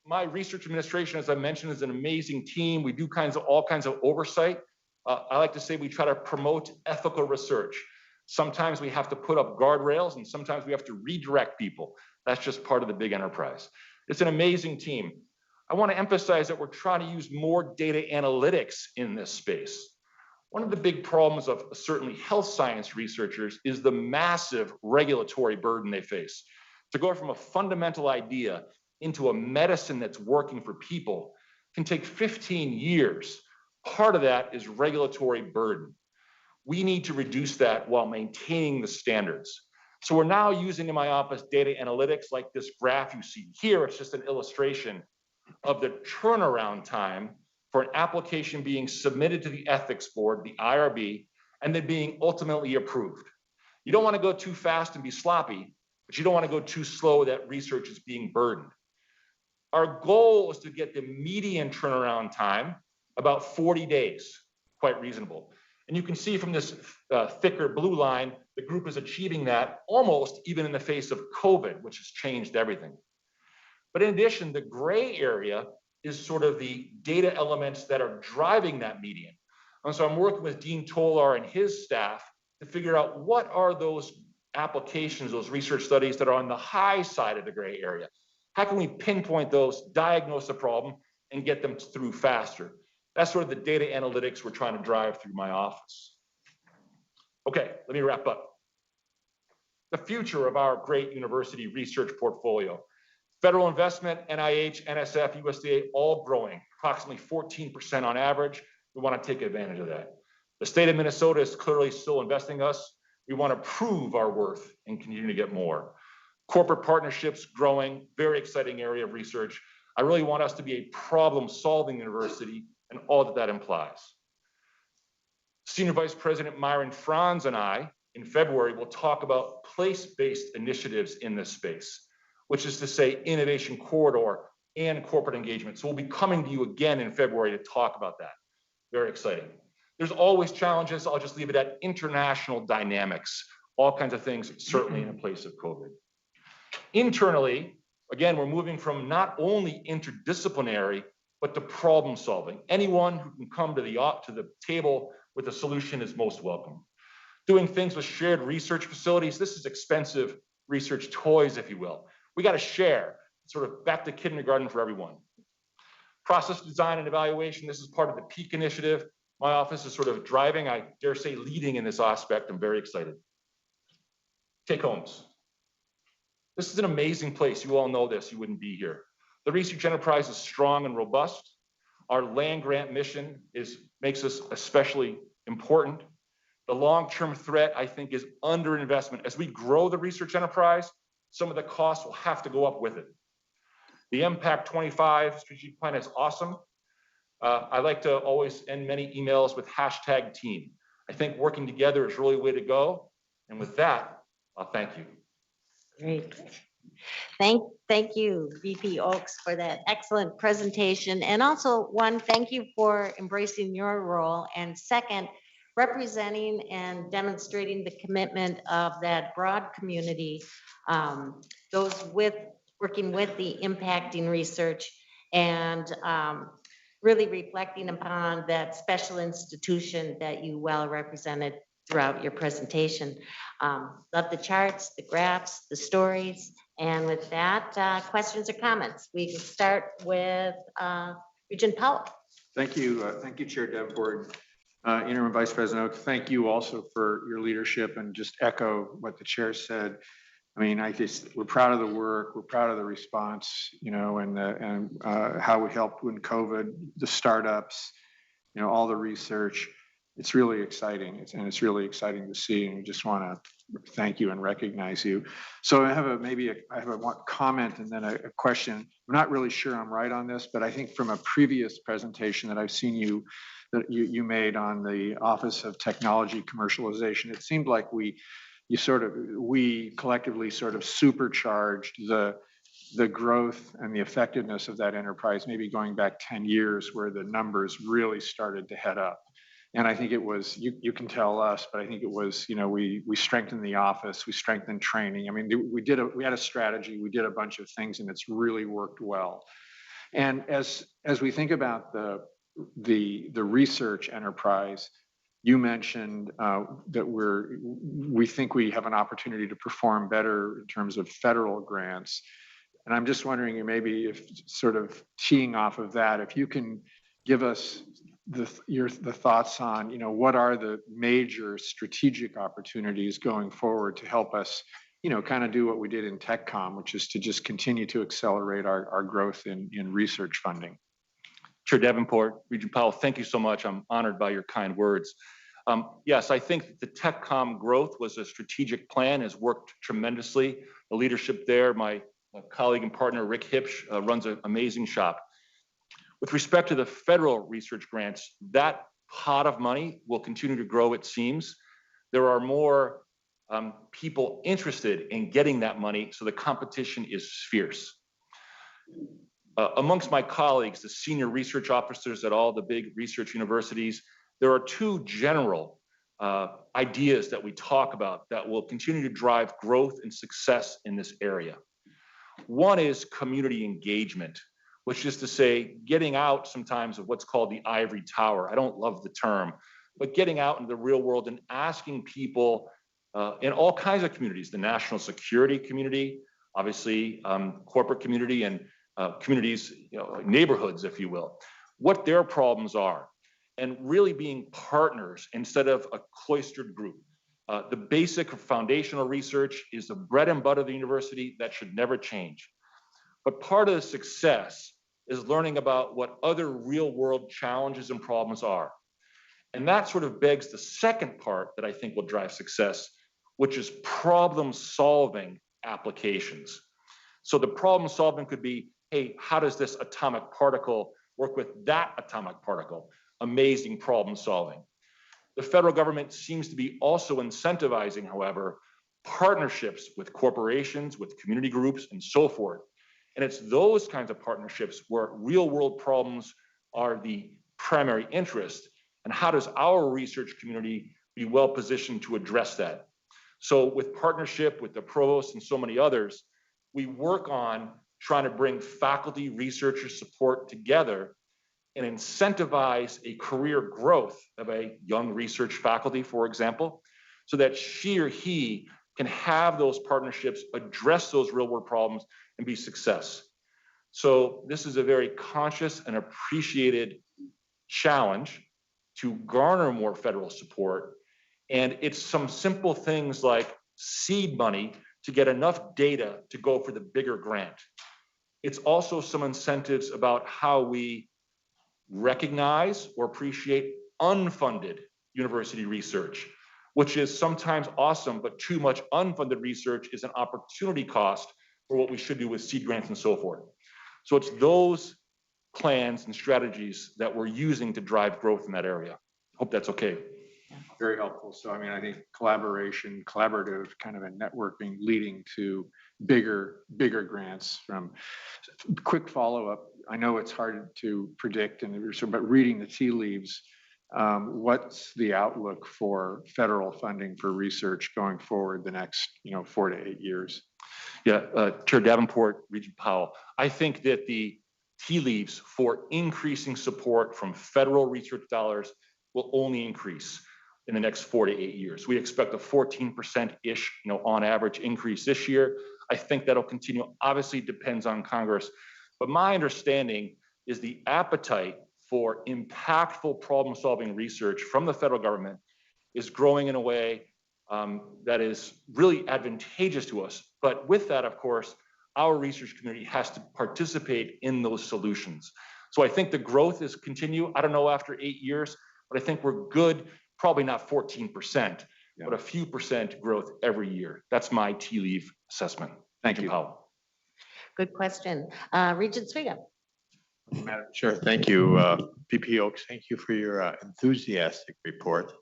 my research administration, as I mentioned, is an amazing team. We do all kinds of oversight. I like to say we try to promote ethical research. Sometimes we have to put up guardrails, and sometimes we have to redirect people. That's just part of the big enterprise. It's an amazing team. I want to emphasize that we're trying to use more data analytics in this space. One of the big problems of certainly health science researchers is the massive regulatory burden they face. To go from a fundamental idea into a medicine that's working for people can take 15 years. Part of that is regulatory burden. We need to reduce that while maintaining the standards. So we're now using in my office data analytics like this graph you see here. It's just an illustration of the turnaround time for an application being submitted to the ethics board, the IRB, and then being ultimately approved. You don't want to go too fast and be sloppy, but you don't want to go too slow that research is being burdened. Our goal is to get the median turnaround time about 40 days. quite reasonable. And you can see from this thicker blue line, the group is achieving that almost even in the face of COVID, which has changed everything. But in addition, the gray area is sort of the data elements that are driving that median. And so I'm working with Dean Tolar and his staff to figure out what are those applications, those research studies that are on the high side of the gray area. How can we pinpoint those, diagnose the problem, and get them through faster? That's sort of the data analytics we're trying to drive through my office. Okay, let me wrap up. The future of our great university research portfolio. Federal investment, NIH, NSF, USDA, all growing, approximately 14% on average. We want to take advantage of that. The state of Minnesota is clearly still investing in us. We want to prove our worth and continue to get more. Corporate partnerships growing, very exciting area of research. I really want us to be a problem-solving university and all that that implies. Senior Vice President Myron Franz and I, in February, will talk about place-based initiatives in this space, which is to say innovation corridor and corporate engagement. So we'll be coming to you again in February to talk about that. Very exciting. There's always challenges. I'll just leave it at international dynamics, all kinds of things, certainly in the place of COVID. Internally, again, we're moving from not only interdisciplinary, but to problem solving. Anyone who can come to the table with a solution is most welcome. Doing things with shared research facilities. This is expensive research toys, if you will. We got to share, sort of back to kindergarten for everyone. Process design and evaluation. This is part of the PEAK initiative. My office is sort of driving, I dare say leading in this aspect. I'm very excited. Take homes. This is an amazing place. You all know this, you wouldn't be here. The research enterprise is strong and robust. Our land grant mission makes us especially important. The long-term threat, I think, is underinvestment. As we grow the research enterprise, some of the costs will have to go up with it. The Impact 25 strategic plan is awesome. I like to always end many emails with #team. I think working together is really the way to go. And with that, I'll thank you. Great. Thank you, VP Oakes, for that excellent presentation. And also, one, thank you for embracing your role. And second, representing and demonstrating the commitment of that broad community, those working with the impacting research and really reflecting upon that special institution that you well represented throughout your presentation. Love the charts, the graphs, the stories. And with that, questions or comments? We can start with Regent Powell. Thank you, Chair Davenport. Interim Vice President Oak, thank you also for your leadership, and just echo what the chair said. I mean, we're proud of the work, we're proud of the response, you know, and how we helped when COVID, the startups, you know, all the research. It's really exciting, and it's really exciting to see, and we just want to thank you and recognize you. So I have one comment and then a question. I'm not really sure I'm right on this, but I think from a previous presentation that I've seen you made on the Office of Technology Commercialization, it seemed like we collectively sort of supercharged the growth and the effectiveness of that enterprise, maybe going back 10 years where the numbers really started to head up. And I think it was, you can tell us, but I think it was, you know, we strengthened the office, we strengthened training. I mean, we had a strategy, we did a bunch of things, and it's really worked well. And as we think about the research enterprise, you mentioned that we think we have an opportunity to perform better in terms of federal grants. And I'm just wondering, maybe if sort of teeing off of that, if you can give us the thoughts on, you know, what are the major strategic opportunities going forward to help us, you know, kind of do what we did in TechCom, which is to just continue to accelerate our growth in research funding. Chair Davenport, Regent Powell, thank you so much. I'm honored by your kind words. Yes, I think the TechCom growth was a strategic plan, has worked tremendously. The leadership there, my colleague and partner, Rick Hipsch, runs an amazing shop. With respect to the federal research grants, that pot of money will continue to grow, it seems. There are more people interested in getting that money, so the competition is fierce. Amongst my colleagues, the senior research officers at all the big research universities, there are two general ideas that we talk about that will continue to drive growth and success in this area. One is community engagement, which is to say, getting out sometimes of what's called the ivory tower. I don't love the term, but getting out into the real world and asking people in all kinds of communities, the national security community, obviously corporate community, and communities, neighborhoods, if you will, what their problems are, and really being partners instead of a cloistered group. The basic foundational research is the bread and butter of the university. That should never change. But part of the success is learning about what other real world challenges and problems are. And that sort of begs the second part that I think will drive success, which is problem solving applications. So the problem solving could be, hey, how does this atomic particle work with that atomic particle? Amazing problem solving. The federal government seems to be also incentivizing, however, partnerships with corporations, with community groups, and so forth. And it's those kinds of partnerships where real world problems are the primary interest. And how does our research community be well positioned to address that? So with partnership with the provost and so many others, we work on trying to bring faculty, researchers, support together and incentivize a career growth of a young research faculty, for example, so that she or he can have those partnerships, address those real world problems, and be success. So this is a very conscious and appreciated challenge to garner more federal support. And it's some simple things like seed money to get enough data to go for the bigger grant. It's also some incentives about how we recognize or appreciate unfunded university research, which is sometimes awesome, but too much unfunded research is an opportunity cost for what we should do with seed grants and so forth. So it's those plans and strategies that we're using to drive growth in that area. Hope that's okay. Very helpful. So, I mean, I think collaboration, collaborative kind of a networking leading to bigger grants from quick follow-up. I know it's hard to predict, but reading the tea leaves, what's the outlook for federal funding for research going forward the next 4 to 8 years? Yeah, Chair Davenport, Regent Powell, I think that the tea leaves for increasing support from federal research dollars will only increase in the next 4 to 8 years. We expect a 14%-ish, on average increase this year. I think that'll continue. Obviously, depends on Congress, but my understanding is the appetite for impactful problem-solving research from the federal government is growing in a way that is really advantageous to us. But with that, of course, our research community has to participate in those solutions. So I think the growth is continue. I don't know after 8 years, but I think we're good. Probably not 14%, but a few percent growth every year. That's my tea leaf assessment. Thank you. Powell. Good question. Regent Sviggum. Madam Chair, thank you. VP Oaks, thank you for your enthusiastic report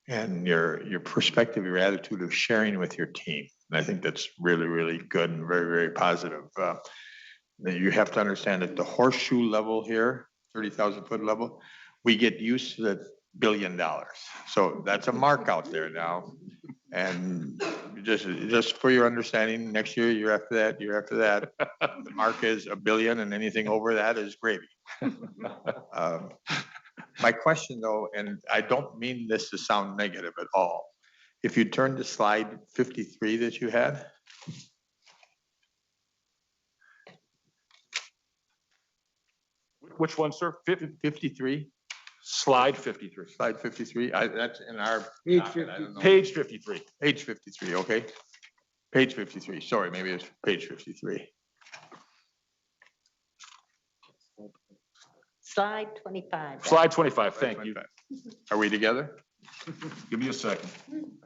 and your perspective, your attitude of sharing with your team. And I think that's really, really good and very, very positive. You have to understand at the horseshoe level here, 30,000 foot level, we get used to the $1 billion. So that's a mark out there now. And just for your understanding, next year after that, the mark is $1 billion, and anything over that is gravy. My question though, and I don't mean this to sound negative at all. If you turn to slide 53 that you had. Which one, sir? 53. Slide 53. Slide 53. That's in our page 53. Page 53. Okay. Page 53. Sorry, maybe it's page 53. Slide 25. Slide 25. Thank you. Are we together? Give me a second.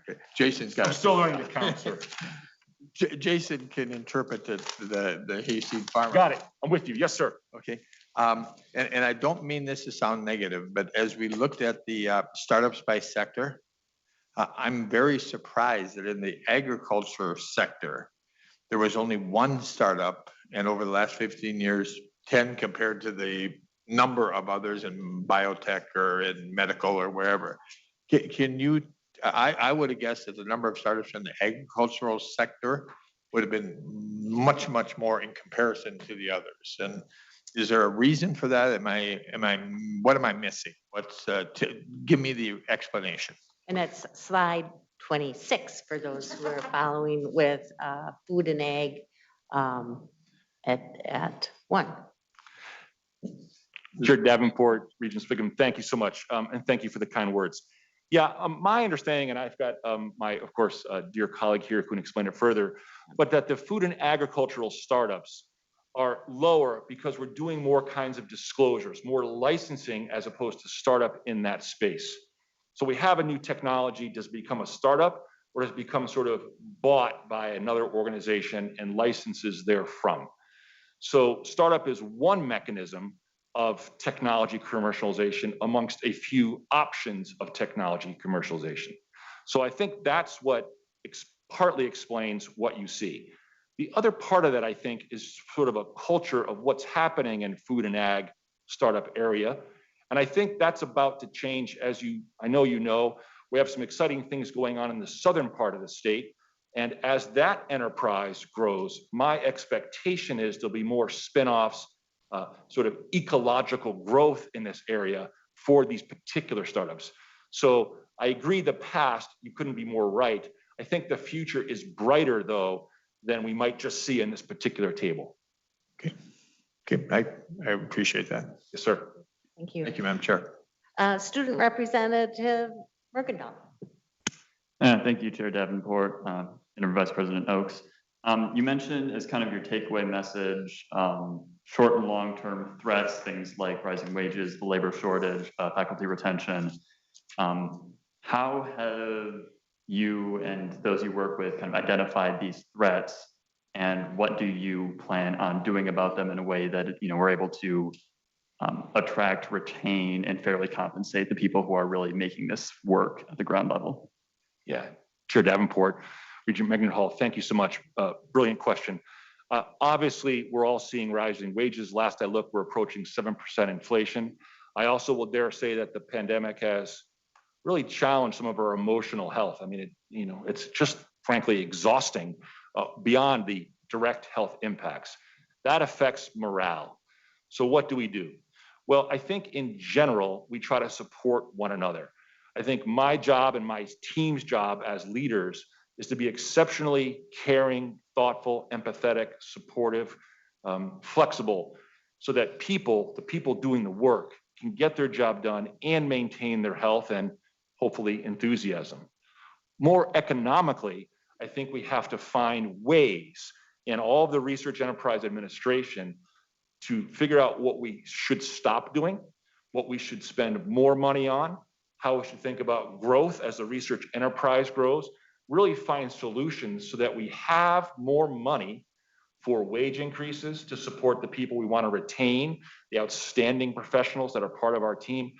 Okay. Jason's got. I'm still learning to count, sir. Jason can interpret the hayseed farmer. Got it. I'm with you. Yes, sir. Okay. And I don't mean this to sound negative, but as we looked at the startups by sector, I'm very surprised that in the agriculture sector, there was only one startup, and over the last 15 years, 10 compared to the number of others in biotech or in medical or wherever. Can you, I would have guessed that the number of startups in the agricultural sector would have been much, much more in comparison to the others. And is there a reason for that? What am I missing? Give me the explanation. And that's slide 26 for those who are following with food and ag at 1. Chair Davenport, Regent Sviggum, thank you so much. And thank you for the kind words. Yeah, my understanding, and I've got my, of course, dear colleague here who can explain it further, but that the food and agricultural startups are lower because we're doing more kinds of disclosures, more licensing as opposed to startup in that space. So we have a new technology. Does it become a startup or does it become sort of bought by another organization and licenses therefrom? So startup is one mechanism of technology commercialization amongst a few options of technology commercialization. So I think that's what partly explains what you see. The other part of that, I think, is sort of a culture of what's happening in food and ag startup area. And I think that's about to change. As I know you know, we have some exciting things going on in the southern part of the state. And as that enterprise grows, my expectation is there'll be more spinoffs, sort of ecological growth in this area for these particular startups. So I agree the past, you couldn't be more right. I think the future is brighter though than we might just see in this particular table. Okay, I appreciate that. Yes, sir. Thank you. Thank you, Madam Chair. Student Representative Mercadal. Thank you, Chair Davenport, and Vice President Oaks. You mentioned as kind of your takeaway message, short and long-term threats, things like rising wages, the labor shortage, faculty retention. How have you and those you work with kind of identified these threats, and what do you plan on doing about them in a way that we're able to attract, retain, and fairly compensate the people who are really making this work at the ground level? Yeah, Chair Davenport, Regent Mendenhall, thank you so much. Brilliant question. Obviously, we're all seeing rising wages. Last I looked, we're approaching 7% inflation. I also will dare say that the pandemic has really challenged some of our emotional health. I mean, it's just frankly exhausting beyond the direct health impacts. That affects morale. So what do we do? Well, I think in general, we try to support one another. I think my job and my team's job as leaders is to be exceptionally caring, thoughtful, empathetic, supportive, flexible, so that the people doing the work can get their job done and maintain their health and hopefully enthusiasm. More economically, I think we have to find ways in all of the research enterprise administration to figure out what we should stop doing, what we should spend more money on, how we should think about growth as the research enterprise grows, really find solutions so that we have more money for wage increases to support the people we want to retain, the outstanding professionals that are part of our team.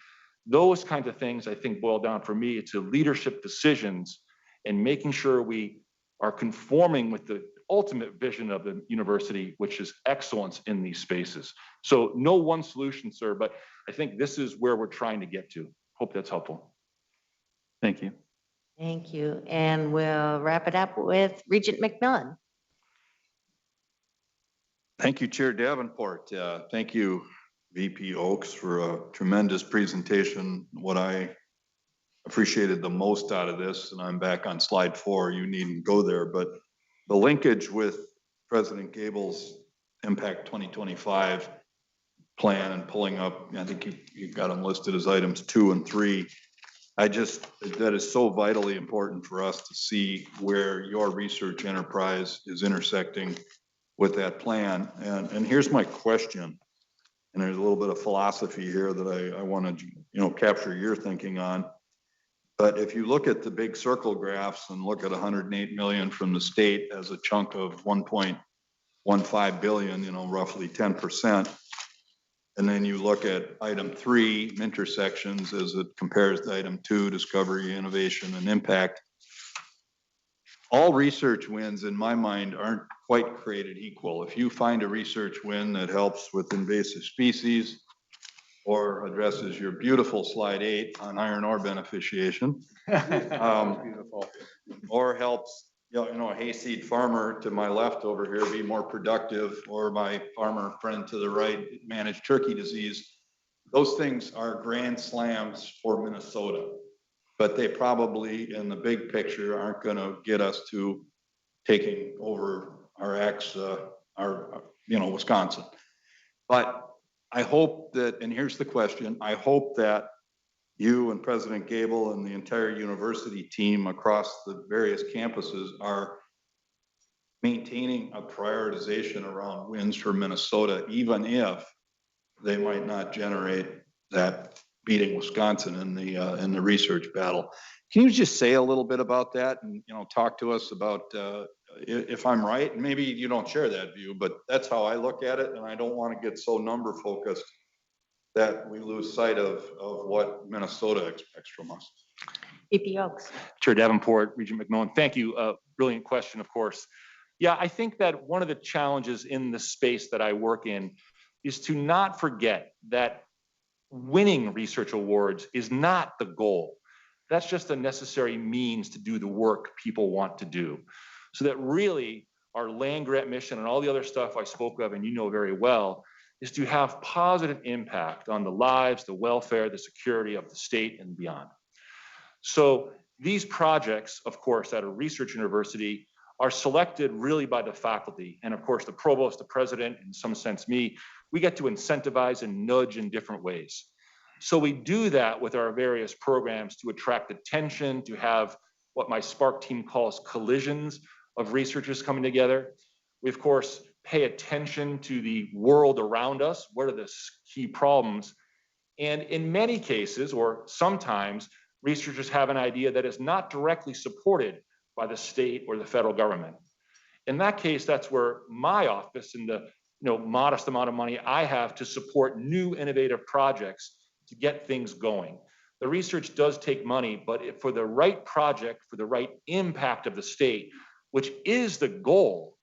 Those kinds of things, I think, boil down for me to leadership decisions and making sure we are conforming with the ultimate vision of the university, which is excellence in these spaces. So no one solution, sir, but I think this is where we're trying to get to. Hope that's helpful. Thank you. Thank you. And we'll wrap it up with Regent McMillan. Thank you, Chair Davenport. Thank you, VP Oaks, for a tremendous presentation. What I appreciated the most out of this, and I'm back on slide 4, you needn't go there, but the linkage with President Gable's Impact 2025 plan and pulling up, I think you've got them listed as items 2 and 3. That is so vitally important for us to see where your research enterprise is intersecting with that plan. And here's my question, and there's a little bit of philosophy here that I want to capture your thinking on. But if you look at the big circle graphs and look at 108 million from the state as a chunk of 1.15 billion, roughly 10%. And then you look at item 3, intersections, as it compares to item 2, discovery, innovation, and impact. All research wins, in my mind, aren't quite created equal. If you find a research win that helps with invasive species, or addresses your beautiful slide 8 on iron ore beneficiation, Beautiful. or helps, a hayseed farmer to my left over here be more productive, or my farmer friend to the right manage turkey disease. Those things are grand slams for Minnesota, but they probably in the big picture aren't going to get us to taking over Wisconsin. But I hope that, and here's the question, I hope that you and President Gable and the entire university team across the various campuses are maintaining a prioritization around wins for Minnesota, even if they might not generate that beating Wisconsin in the research battle. Can you just say a little bit about that and, talk to us about if I'm right, and maybe you don't share that view, but that's how I look at it. And I don't want to get so number focused that we lose sight of what Minnesota expects from us. VP Oaks. Chair Davenport, Regent McMillan, thank you. Brilliant question, of course. Yeah, I think that one of the challenges in the space that I work in is to not forget that winning research awards is not the goal. That's just a necessary means to do the work people want to do. So that really our land grant mission and all the other stuff I spoke of, and you know very well, is to have positive impact on the lives, the welfare, the security of the state and beyond. So these projects, of course, at a research university are selected really by the faculty. And of course, the provost, the president, in some sense me, we get to incentivize and nudge in different ways. So we do that with our various programs to attract attention, to have what my Spark team calls collisions of researchers coming together. We, of course, pay attention to the world around us. What are the key problems? And in many cases, or sometimes, researchers have an idea that is not directly supported by the state or the federal government. In that case, that's where my office and the modest amount of money I have to support new innovative projects to get things going. The research does take money, but for the right project, for the right impact of the state, which is the goal,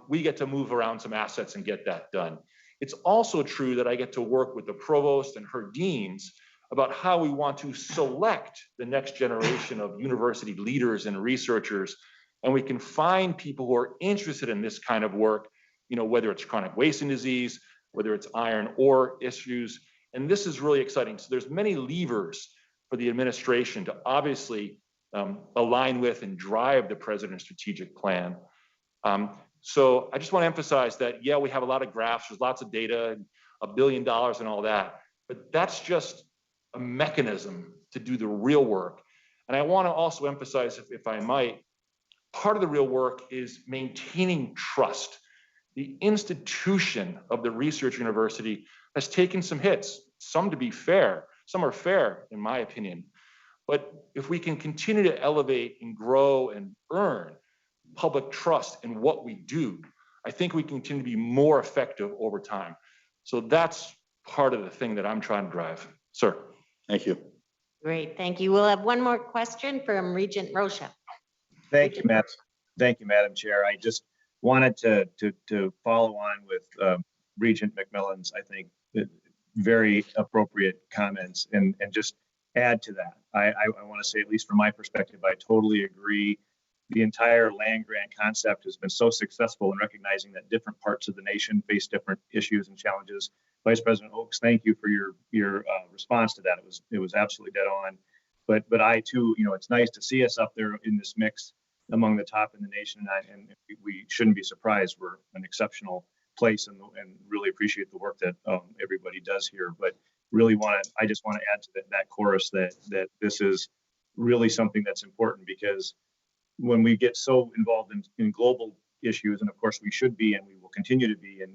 we get to move around some assets and get that done. It's also true that I get to work with the provost and her deans about how we want to select the next generation of university leaders and researchers. And we can find people who are interested in this kind of work, whether it's chronic wasting disease, whether it's iron ore issues. And this is really exciting. So there's many levers for the administration to obviously align with and drive the president's strategic plan. So I just want to emphasize that, yeah, we have a lot of graphs, there's lots of data, $1 billion and all that, but that's just a mechanism to do the real work. And I want to also emphasize, if I might, part of the real work is maintaining trust. The institution of the research university has taken some hits, some to be fair, some are fair in my opinion. But if we can continue to elevate and grow and earn public trust in what we do, I think we can continue to be more effective over time. So that's part of the thing that I'm trying to drive. Sir. Thank you. Great, thank you. We'll have one more question from Regent Rocha. Thank you, Madam Chair. I just wanted to follow on with Regent McMillan's, I think, very appropriate comments and just add to that. I want to say, at least from my perspective, I totally agree. The entire land grant concept has been so successful in recognizing that different parts of the nation face different issues and challenges. Vice President Oaks, thank you for your response to that. It was absolutely dead on. But I too, it's nice to see us up there in this mix among the top in the nation, and we shouldn't be surprised. We're an exceptional place and really appreciate the work that everybody does here. But really I just want to add to that chorus that this is really something that's important, because when we get so involved in global issues, and of course we should be, and we will continue to be in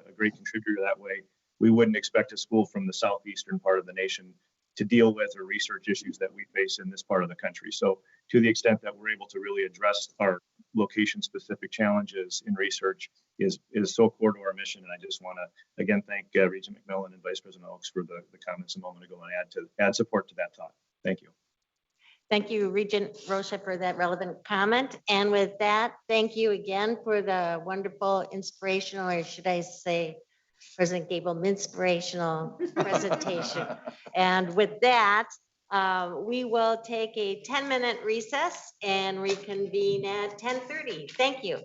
a great contributor that way, we wouldn't expect a school from the southeastern part of the nation to deal with or research issues that we face in this part of the country. So to the extent that we're able to really address our location-specific challenges in research is so core to our mission. And I just want to, again, thank Regent McMillan and Vice President Oaks for the comments a moment ago and add support to that thought. Thank you. Thank you, Regent Rocha, for that relevant comment. And with that, thank you again for the wonderful, inspirational, or should I say, President gave them inspirational presentation. And with that, we will take a 10-minute recess and reconvene at 10:30. Thank you.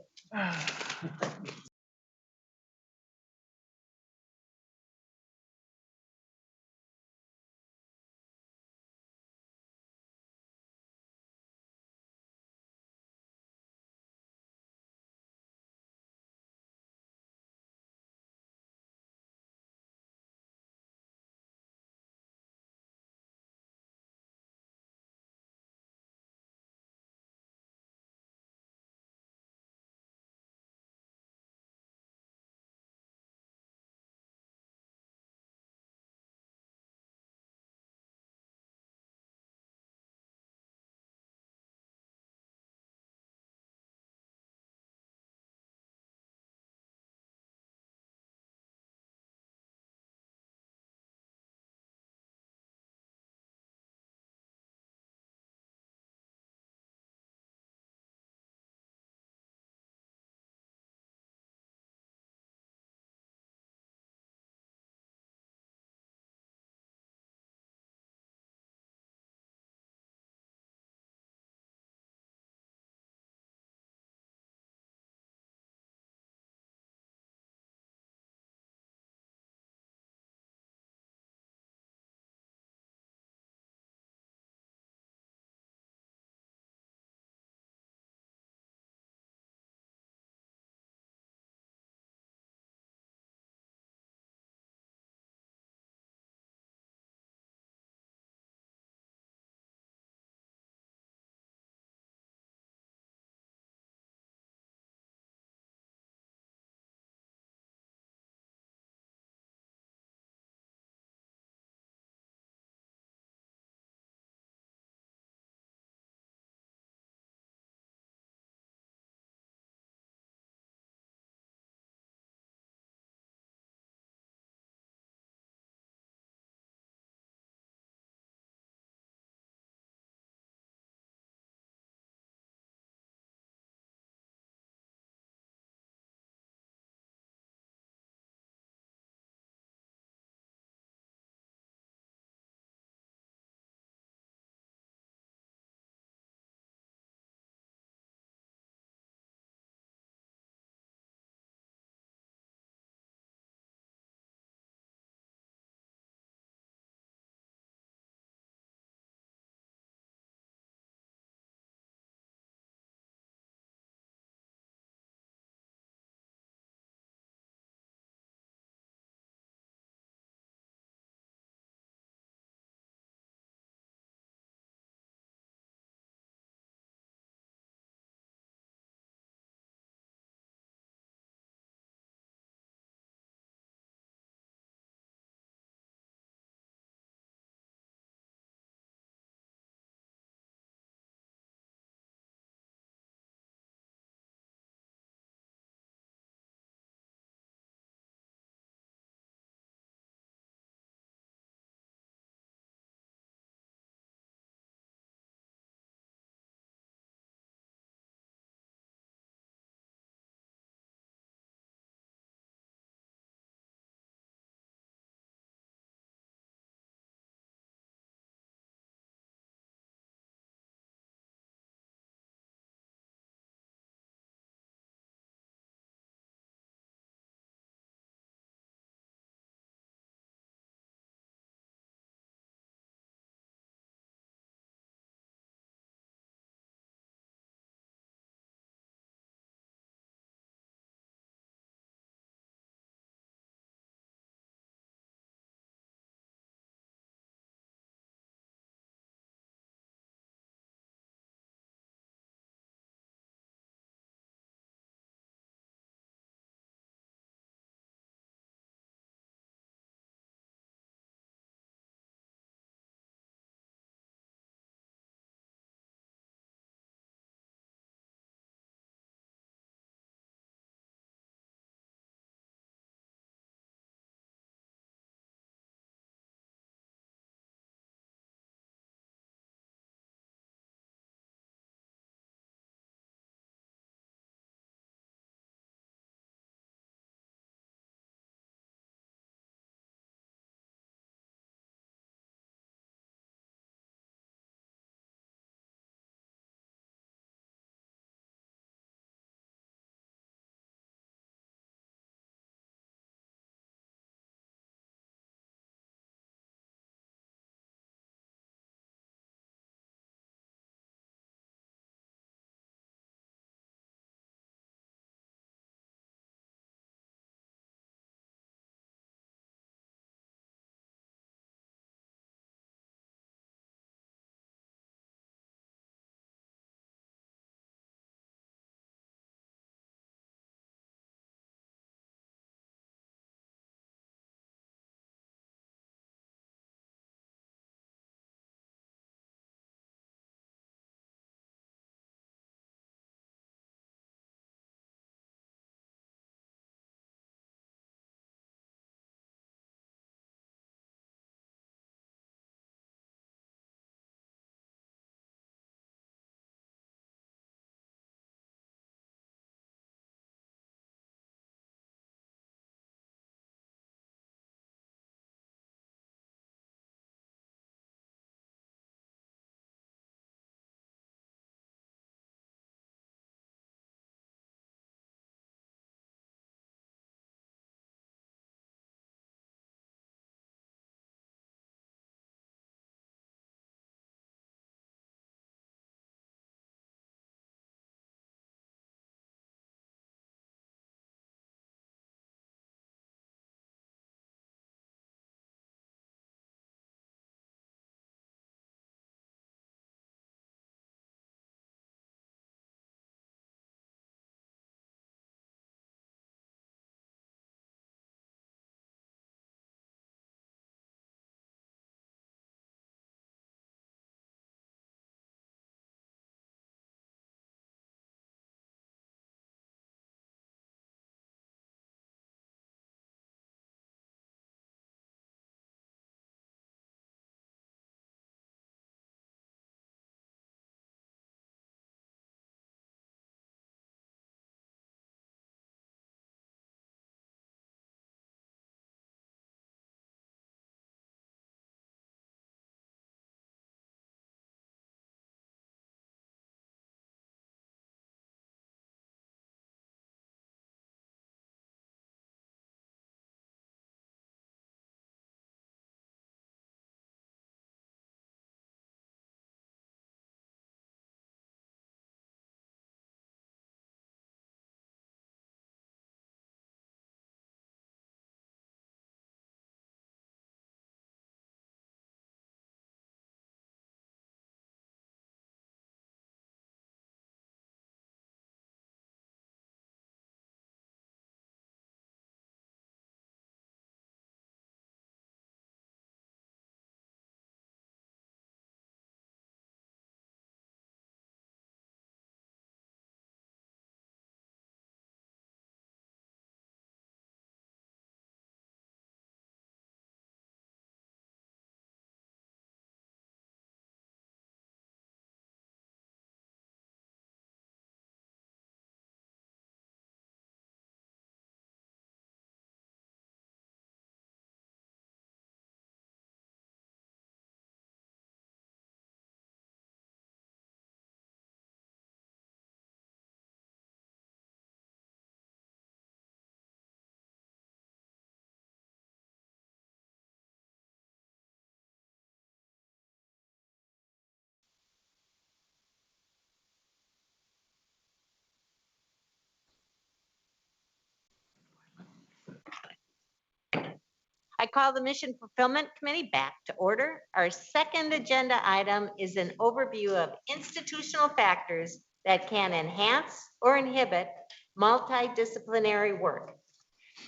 call the Mission Fulfillment Committee back to order. Our second agenda item is an overview of institutional factors that can enhance or inhibit multidisciplinary work.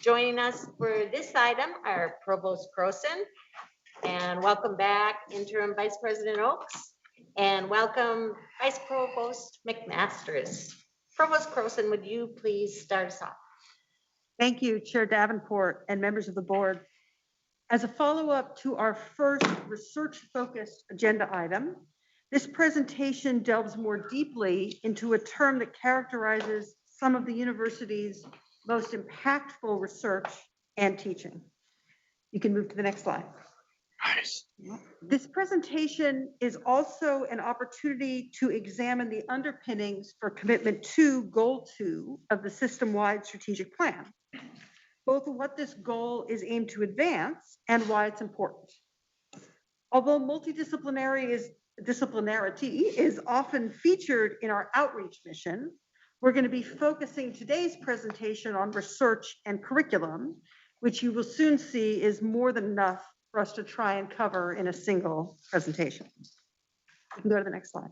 Joining us for this item are Provost Croson, and welcome back Interim Vice President Oaks, and welcome Vice Provost McMasters. Provost Croson, would you please start us off? Thank you, Chair Davenport and members of the board. As a follow-up to our first research-focused agenda item, this presentation delves more deeply into a term that characterizes some of the university's most impactful research and teaching. You can move to the next slide. Nice. This presentation is also an opportunity to examine the underpinnings for commitment 2, goal 2 of the system-wide strategic plan, both what this goal is aimed to advance and why it's important. Although multidisciplinarity is often featured in our outreach mission, we're going to be focusing today's presentation on research and curriculum, which you will soon see is more than enough for us to try and cover in a single presentation. We can go to the next slide.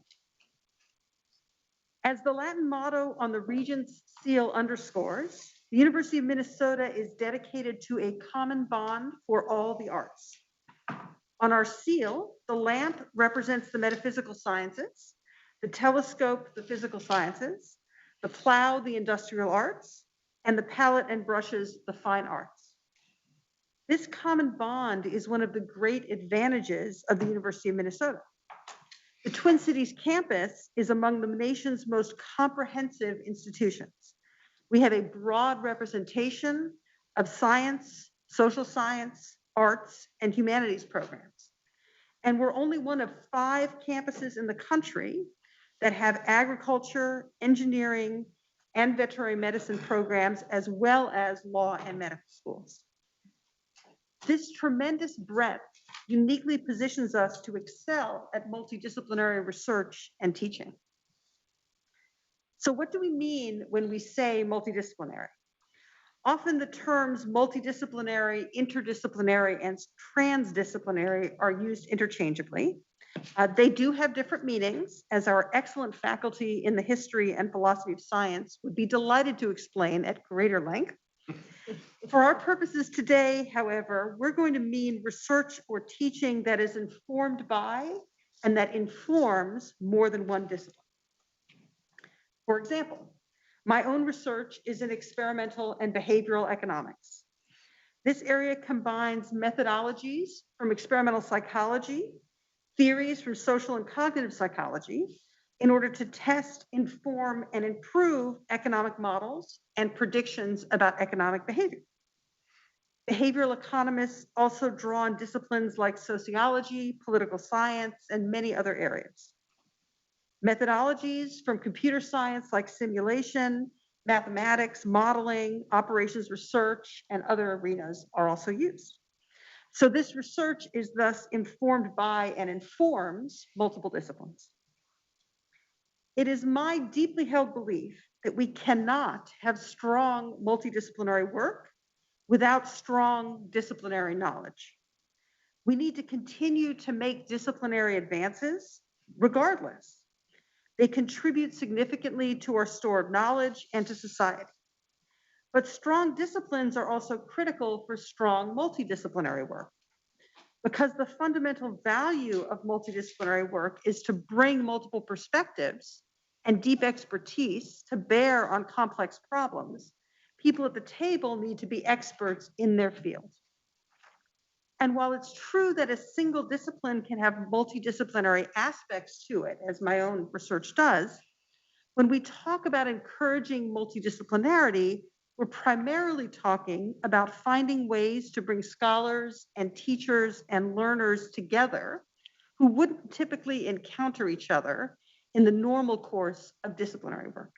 As the Latin motto on the Regent's seal underscores, the University of Minnesota is dedicated to a common bond for all the arts. On our seal, the lamp represents the metaphysical sciences, the telescope, the physical sciences, the plow, the industrial arts, and the palette and brushes, the fine arts. This common bond is one of the great advantages of the University of Minnesota. The Twin Cities campus is among the nation's most comprehensive institutions. We have a broad representation of science, social science, arts, and humanities programs. And we're only one of 5 campuses in the country that have agriculture, engineering, and veterinary medicine programs, as well as law and medical schools. This tremendous breadth uniquely positions us to excel at multidisciplinary research and teaching. So what do we mean when we say multidisciplinary? Often the terms multidisciplinary, interdisciplinary, and transdisciplinary are used interchangeably. They do have different meanings, as our excellent faculty in the history and philosophy of science would be delighted to explain at greater length. For our purposes today, however, we're going to mean research or teaching that is informed by and that informs more than one discipline. For example, my own research is in experimental and behavioral economics. This area combines methodologies from experimental psychology, theories from social and cognitive psychology, in order to test, inform, and improve economic models and predictions about economic behavior. Behavioral economists also draw on disciplines like sociology, political science, and many other areas. Methodologies from computer science like simulation, mathematics, modeling, operations research, and other arenas are also used. So this research is thus informed by and informs multiple disciplines. It is my deeply held belief that we cannot have strong multidisciplinary work without strong disciplinary knowledge. We need to continue to make disciplinary advances regardless. They contribute significantly to our stored knowledge and to society. But strong disciplines are also critical for strong multidisciplinary work, because the fundamental value of multidisciplinary work is to bring multiple perspectives and deep expertise to bear on complex problems. People at the table need to be experts in their field. And while it's true that a single discipline can have multidisciplinary aspects to it, as my own research does, when we talk about encouraging multidisciplinarity, we're primarily talking about finding ways to bring scholars and teachers and learners together who wouldn't typically encounter each other in the normal course of disciplinary work.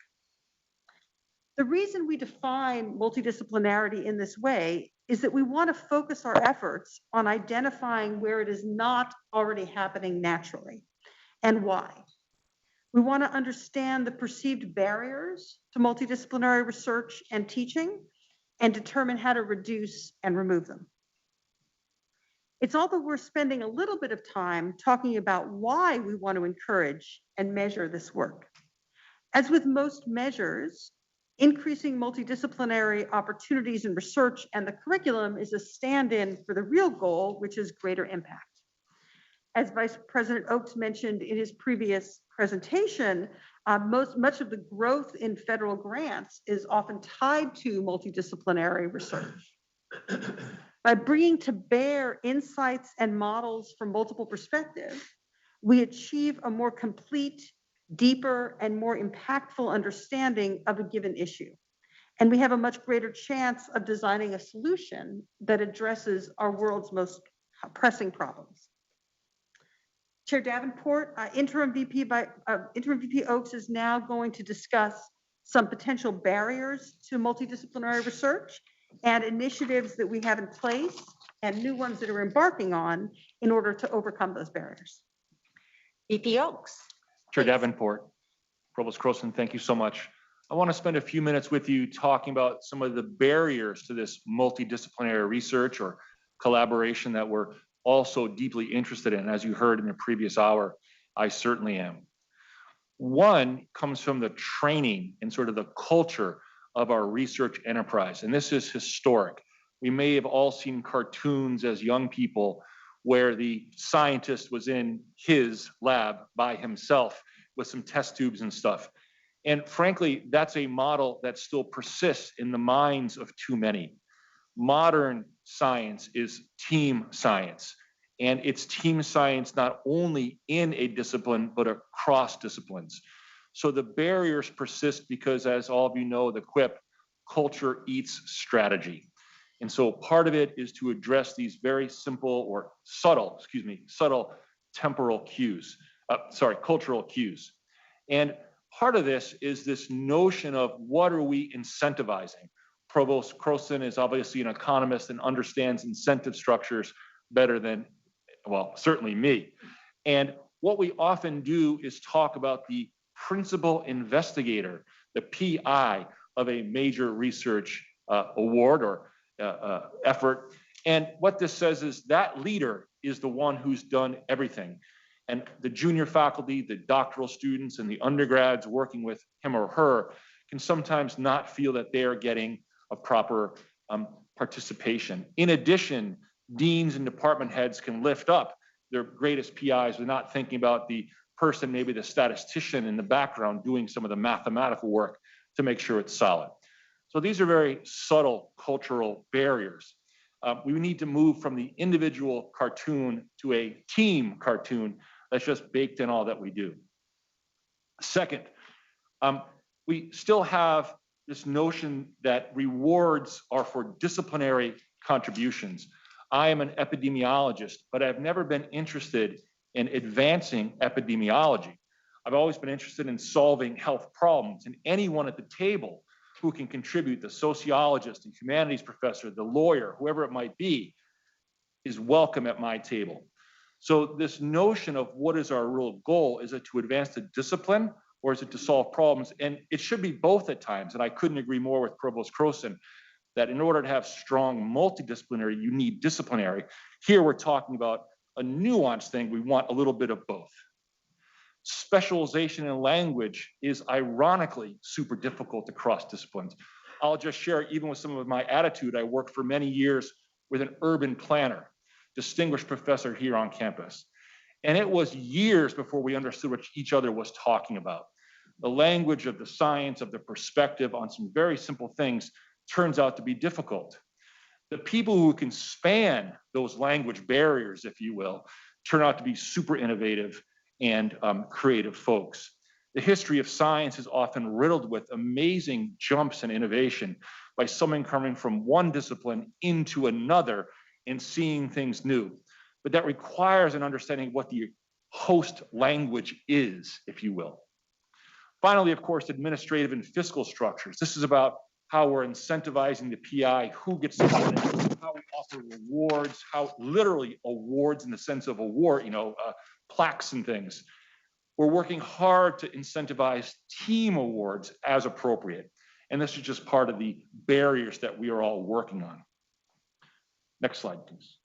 The reason we define multidisciplinarity in this way is that we want to focus our efforts on identifying where it is not already happening naturally and why. We want to understand the perceived barriers to multidisciplinary research and teaching and determine how to reduce and remove them. It's although we're spending a little bit of time talking about why we want to encourage and measure this work. As with most measures, increasing multidisciplinary opportunities in research and the curriculum is a stand-in for the real goal, which is greater impact. As Vice President Oakes mentioned in his previous presentation, much of the growth in federal grants is often tied to multidisciplinary research. By bringing to bear insights and models from multiple perspectives, we achieve a more complete, deeper, and more impactful understanding of a given issue. And we have a much greater chance of designing a solution that addresses our world's most pressing problems. Chair Davenport, Interim VP Oakes is now going to discuss some potential barriers to multidisciplinary research and initiatives that we have in place and new ones that are embarking on in order to overcome those barriers. VP Oakes. Chair Davenport, Provost Croson, thank you so much. I want to spend a few minutes with you talking about some of the barriers to this multidisciplinary research or collaboration that we're also deeply interested in. As you heard in the previous hour, I certainly am. One comes from the training and sort of the culture of our research enterprise, and this is historic. We may have all seen cartoons as young people where the scientist was in his lab by himself with some test tubes and stuff. And frankly, that's a model that still persists in the minds of too many. Modern science is team science, and it's team science not only in a discipline, but across disciplines. So the barriers persist because, as all of you know, the quip, culture eats strategy. And so part of it is to address these very simple or subtle temporal cues, cultural cues. And part of this is this notion of what are we incentivizing? Provost Croson is obviously an economist and understands incentive structures better than, well, certainly me. And what we often do is talk about the principal investigator, the PI of a major research award or effort. And what this says is that leader is the one who's done everything. And the junior faculty, the doctoral students, and the undergrads working with him or her can sometimes not feel that they are getting a proper participation. In addition, deans and department heads can lift up their greatest PIs with not thinking about the person, maybe the statistician in the background doing some of the mathematical work to make sure it's solid. So these are very subtle cultural barriers. We need to move from the individual cartoon to a team cartoon that's just baked in all that we do. Second, we still have this notion that rewards are for disciplinary contributions. I am an epidemiologist, but I've never been interested in advancing epidemiology. I've always been interested in solving health problems, and anyone at the table who can contribute, the sociologist, the humanities professor, the lawyer, whoever it might be, is welcome at my table. So this notion of what is our real goal, is it to advance the discipline or is it to solve problems? And it should be both at times. And I couldn't agree more with Provost Croson that in order to have strong multidisciplinary, you need disciplinary. Here we're talking about a nuanced thing. We want a little bit of both. Specialization in language is ironically super difficult across disciplines. I'll just share, even with some of my attitude, I worked for many years with an urban planner, distinguished professor here on campus. And it was years before we understood what each other was talking about. The language of the science, of the perspective on some very simple things turns out to be difficult. The people who can span those language barriers, if you will, turn out to be super innovative and creative folks. The history of science is often riddled with amazing jumps in innovation by someone coming from one discipline into another and seeing things new. But that requires an understanding of what the host language is, if you will. Finally, of course, administrative and fiscal structures. This is about how we're incentivizing the PI, who gets the credit, how we offer rewards, how literally awards in the sense of award, plaques and things. We're working hard to incentivize team awards as appropriate. And this is just part of the barriers that we are all working on. Next slide, please.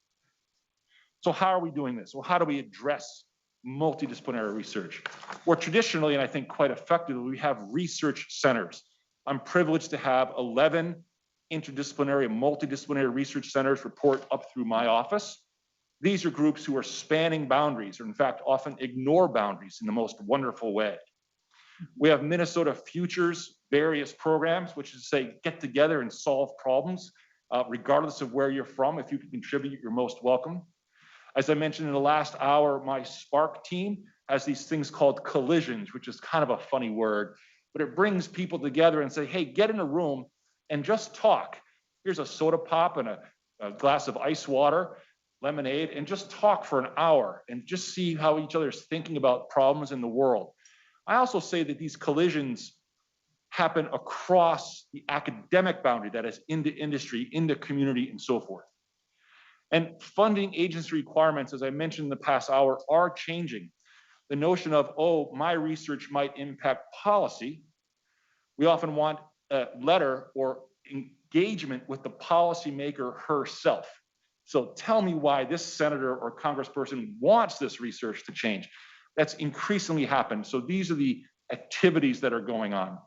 So how are we doing this? Well, how do we address multidisciplinary research? Well, traditionally, and I think quite effectively, we have research centers. I'm privileged to have 11 interdisciplinary and multidisciplinary research centers report up through my office. These are groups who are spanning boundaries, or in fact, often ignore boundaries in the most wonderful way. We have Minnesota Futures various programs, which is to say, get together and solve problems, regardless of where you're from. If you can contribute, you're most welcome. As I mentioned in the last hour, my Spark team has these things called collisions, which is kind of a funny word, but it brings people together and say, hey, get in a room and just talk. Here's a soda pop and a glass of ice water, lemonade, and just talk for an hour and just see how each other is thinking about problems in the world. I also say that these collisions happen across the academic boundary, that is into industry, into community, and so forth. And funding agency requirements, as I mentioned in the past hour, are changing. The notion of, oh, my research might impact policy. We often want a letter or engagement with the policymaker herself. So tell me why this senator or congressperson wants this research to change. That's increasingly happened. So these are the activities that are going on.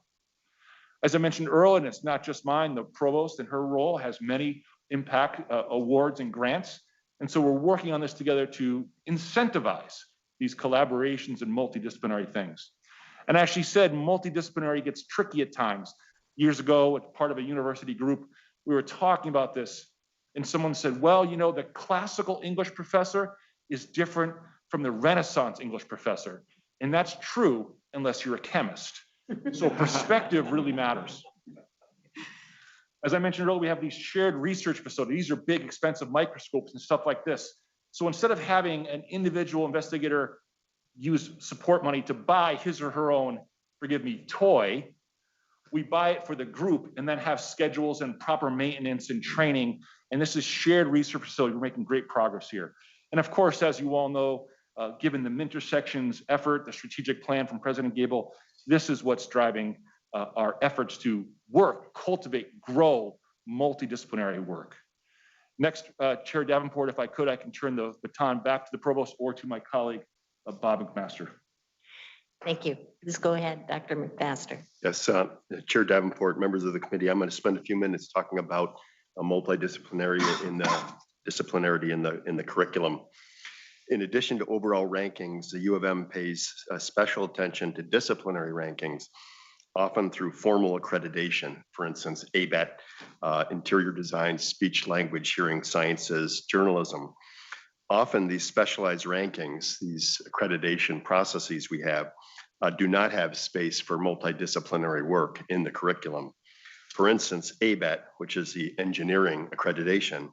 As I mentioned earlier, and it's not just mine, the provost in her role has many impact awards and grants. And so we're working on this together to incentivize these collaborations and multidisciplinary things. And as she said, multidisciplinary gets tricky at times. Years ago, as part of a university group, we were talking about this, and someone said, well, you know, the classical English professor is different from the Renaissance English professor. And that's true unless you're a chemist. So perspective really matters. As I mentioned earlier, we have these shared research facilities. These are big, expensive microscopes and stuff like this. So instead of having an individual investigator use support money to buy his or her own, forgive me, toy, we buy it for the group and then have schedules and proper maintenance and training. And this is shared research facility. We're making great progress here. And of course, as you all know, given the Mintersections effort, the strategic plan from President Gabel, this is what's driving our efforts to work, cultivate, grow multidisciplinary work. Next, Chair Davenport, if I could, I can turn the baton back to the provost or to my colleague, Bob McMaster. Thank you. Please go ahead, Dr. McMaster. Yes, Chair Davenport, members of the committee, I'm going to spend a few minutes talking about multidisciplinarity in the curriculum. In addition to overall rankings, the U of M pays special attention to disciplinary rankings, often through formal accreditation. For instance, ABET, interior design, speech, language, hearing sciences, journalism. Often these specialized rankings, these accreditation processes we have, do not have space for multidisciplinary work in the curriculum. For instance, ABET, which is the engineering accreditation,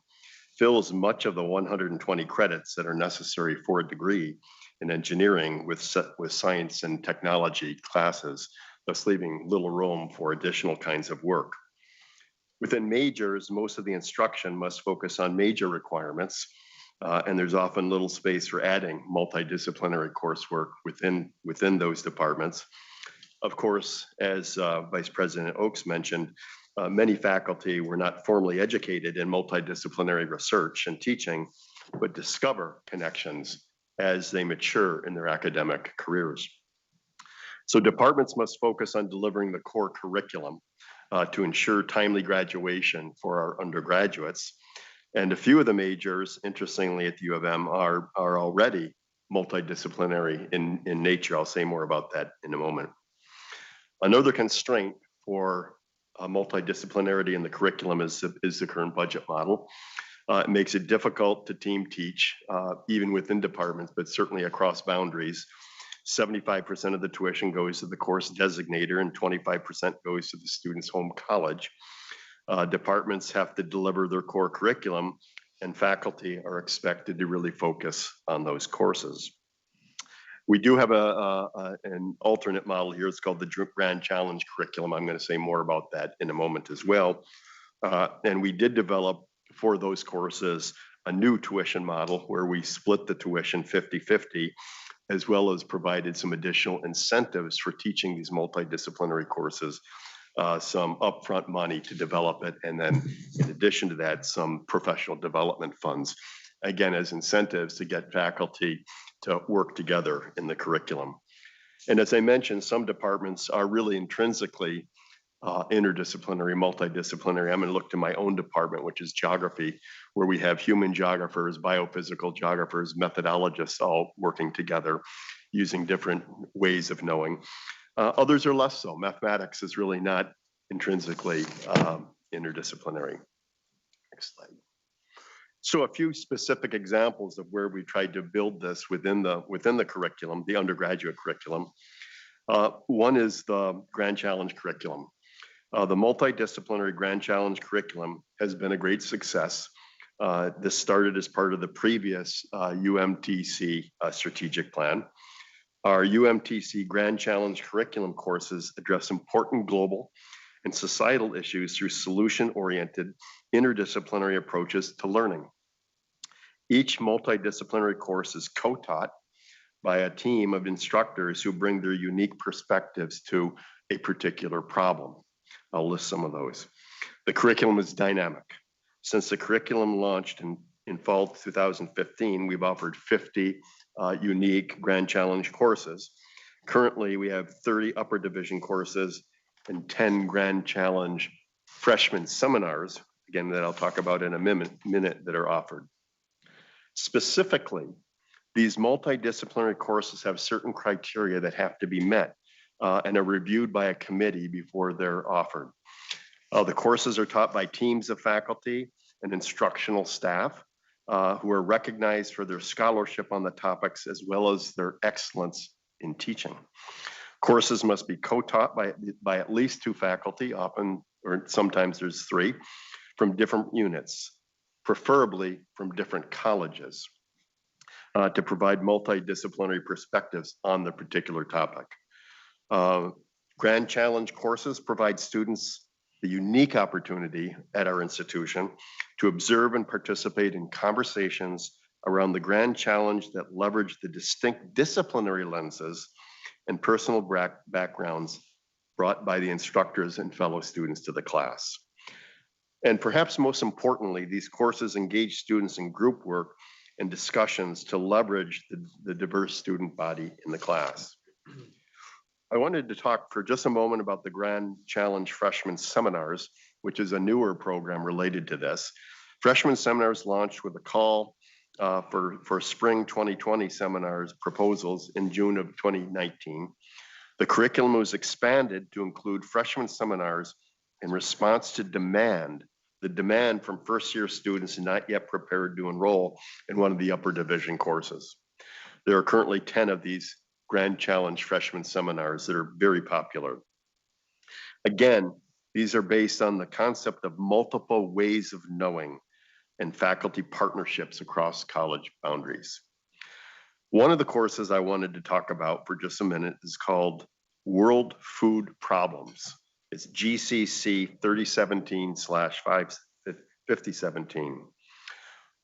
fills much of the 120 credits that are necessary for a degree in engineering with science and technology classes, thus leaving little room for additional kinds of work. Within majors, most of the instruction must focus on major requirements, and there's often little space for adding multidisciplinary coursework within those departments. Of course, as Vice President Oakes mentioned, many faculty were not formally educated in multidisciplinary research and teaching, but discover connections as they mature in their academic careers. So departments must focus on delivering the core curriculum to ensure timely graduation for our undergraduates. And a few of the majors, interestingly at the U of M, are already multidisciplinary in nature. I'll say more about that in a moment. Another constraint for multidisciplinarity in the curriculum is the current budget model. It makes it difficult to team teach, even within departments, but certainly across boundaries. 75% of the tuition goes to the course designator and 25% goes to the student's home college. Departments have to deliver their core curriculum, and faculty are expected to really focus on those courses. We do have an alternate model here. It's called the Grand Challenge curriculum. I'm going to say more about that in a moment as well. And we did develop for those courses a new tuition model where we split the tuition 50-50, as well as provided some additional incentives for teaching these multidisciplinary courses, some upfront money to develop it, and then in addition to that, some professional development funds again, as incentives to get faculty to work together in the curriculum. And as I mentioned, some departments are really intrinsically interdisciplinary, multidisciplinary. I'm going to look to my own department, which is geography, where we have human geographers, biophysical geographers, methodologists all working together using different ways of knowing. Others are less so. Mathematics is really not intrinsically interdisciplinary. Next slide. So a few specific examples of where we tried to build this within the curriculum, the undergraduate curriculum. One is the Grand Challenge curriculum. The multidisciplinary Grand Challenge curriculum has been a great success. This started as part of the previous UMTC strategic plan. Our UMTC Grand Challenge curriculum courses address important global and societal issues through solution-oriented interdisciplinary approaches to learning. Each multidisciplinary course is co-taught by a team of instructors who bring their unique perspectives to a particular problem. I'll list some of those. The curriculum is dynamic. Since the curriculum launched in fall 2015, we've offered 50 unique Grand Challenge courses. Currently, we have 30 upper division courses and 10 Grand Challenge freshman seminars, again, that I'll talk about in a minute that are offered. Specifically, these multidisciplinary courses have certain criteria that have to be met and are reviewed by a committee before they're offered. The courses are taught by teams of faculty and instructional staff who are recognized for their scholarship on the topics as well as their excellence in teaching. Courses must be co-taught by at least 2 faculty, often or sometimes there's 3, from different units, preferably from different colleges, to provide multidisciplinary perspectives on the particular topic. Grand Challenge courses provide students the unique opportunity at our institution to observe and participate in conversations around the Grand Challenge that leverage the distinct disciplinary lenses and personal backgrounds brought by the instructors and fellow students to the class. And perhaps most importantly, these courses engage students in group work and discussions to leverage the diverse student body in the class. I wanted to talk for just a moment about the Grand Challenge Freshman Seminars, which is a newer program related to this. Freshman Seminars launched with a call for spring 2020 seminars proposals in June of 2019. The curriculum was expanded to include freshman seminars in response to the demand from first-year students not yet prepared to enroll in one of the upper division courses. There are currently 10 of these Grand Challenge freshman seminars that are very popular. Again, these are based on the concept of multiple ways of knowing and faculty partnerships across college boundaries. One of the courses I wanted to talk about for just a minute is called World Food Problems. It's GCC 3017/5017.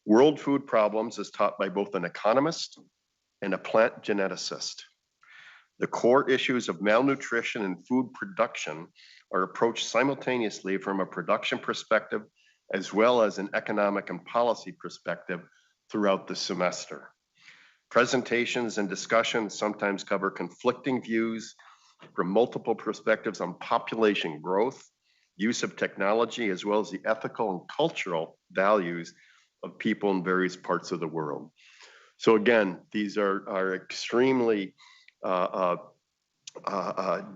World Food Problems is taught by both an economist and a plant geneticist. The core issues of malnutrition and food production are approached simultaneously from a production perspective as well as an economic and policy perspective throughout the semester. Presentations and discussions sometimes cover conflicting views from multiple perspectives on population growth, use of technology, as well as the ethical and cultural values of people in various parts of the world. So again, these are extremely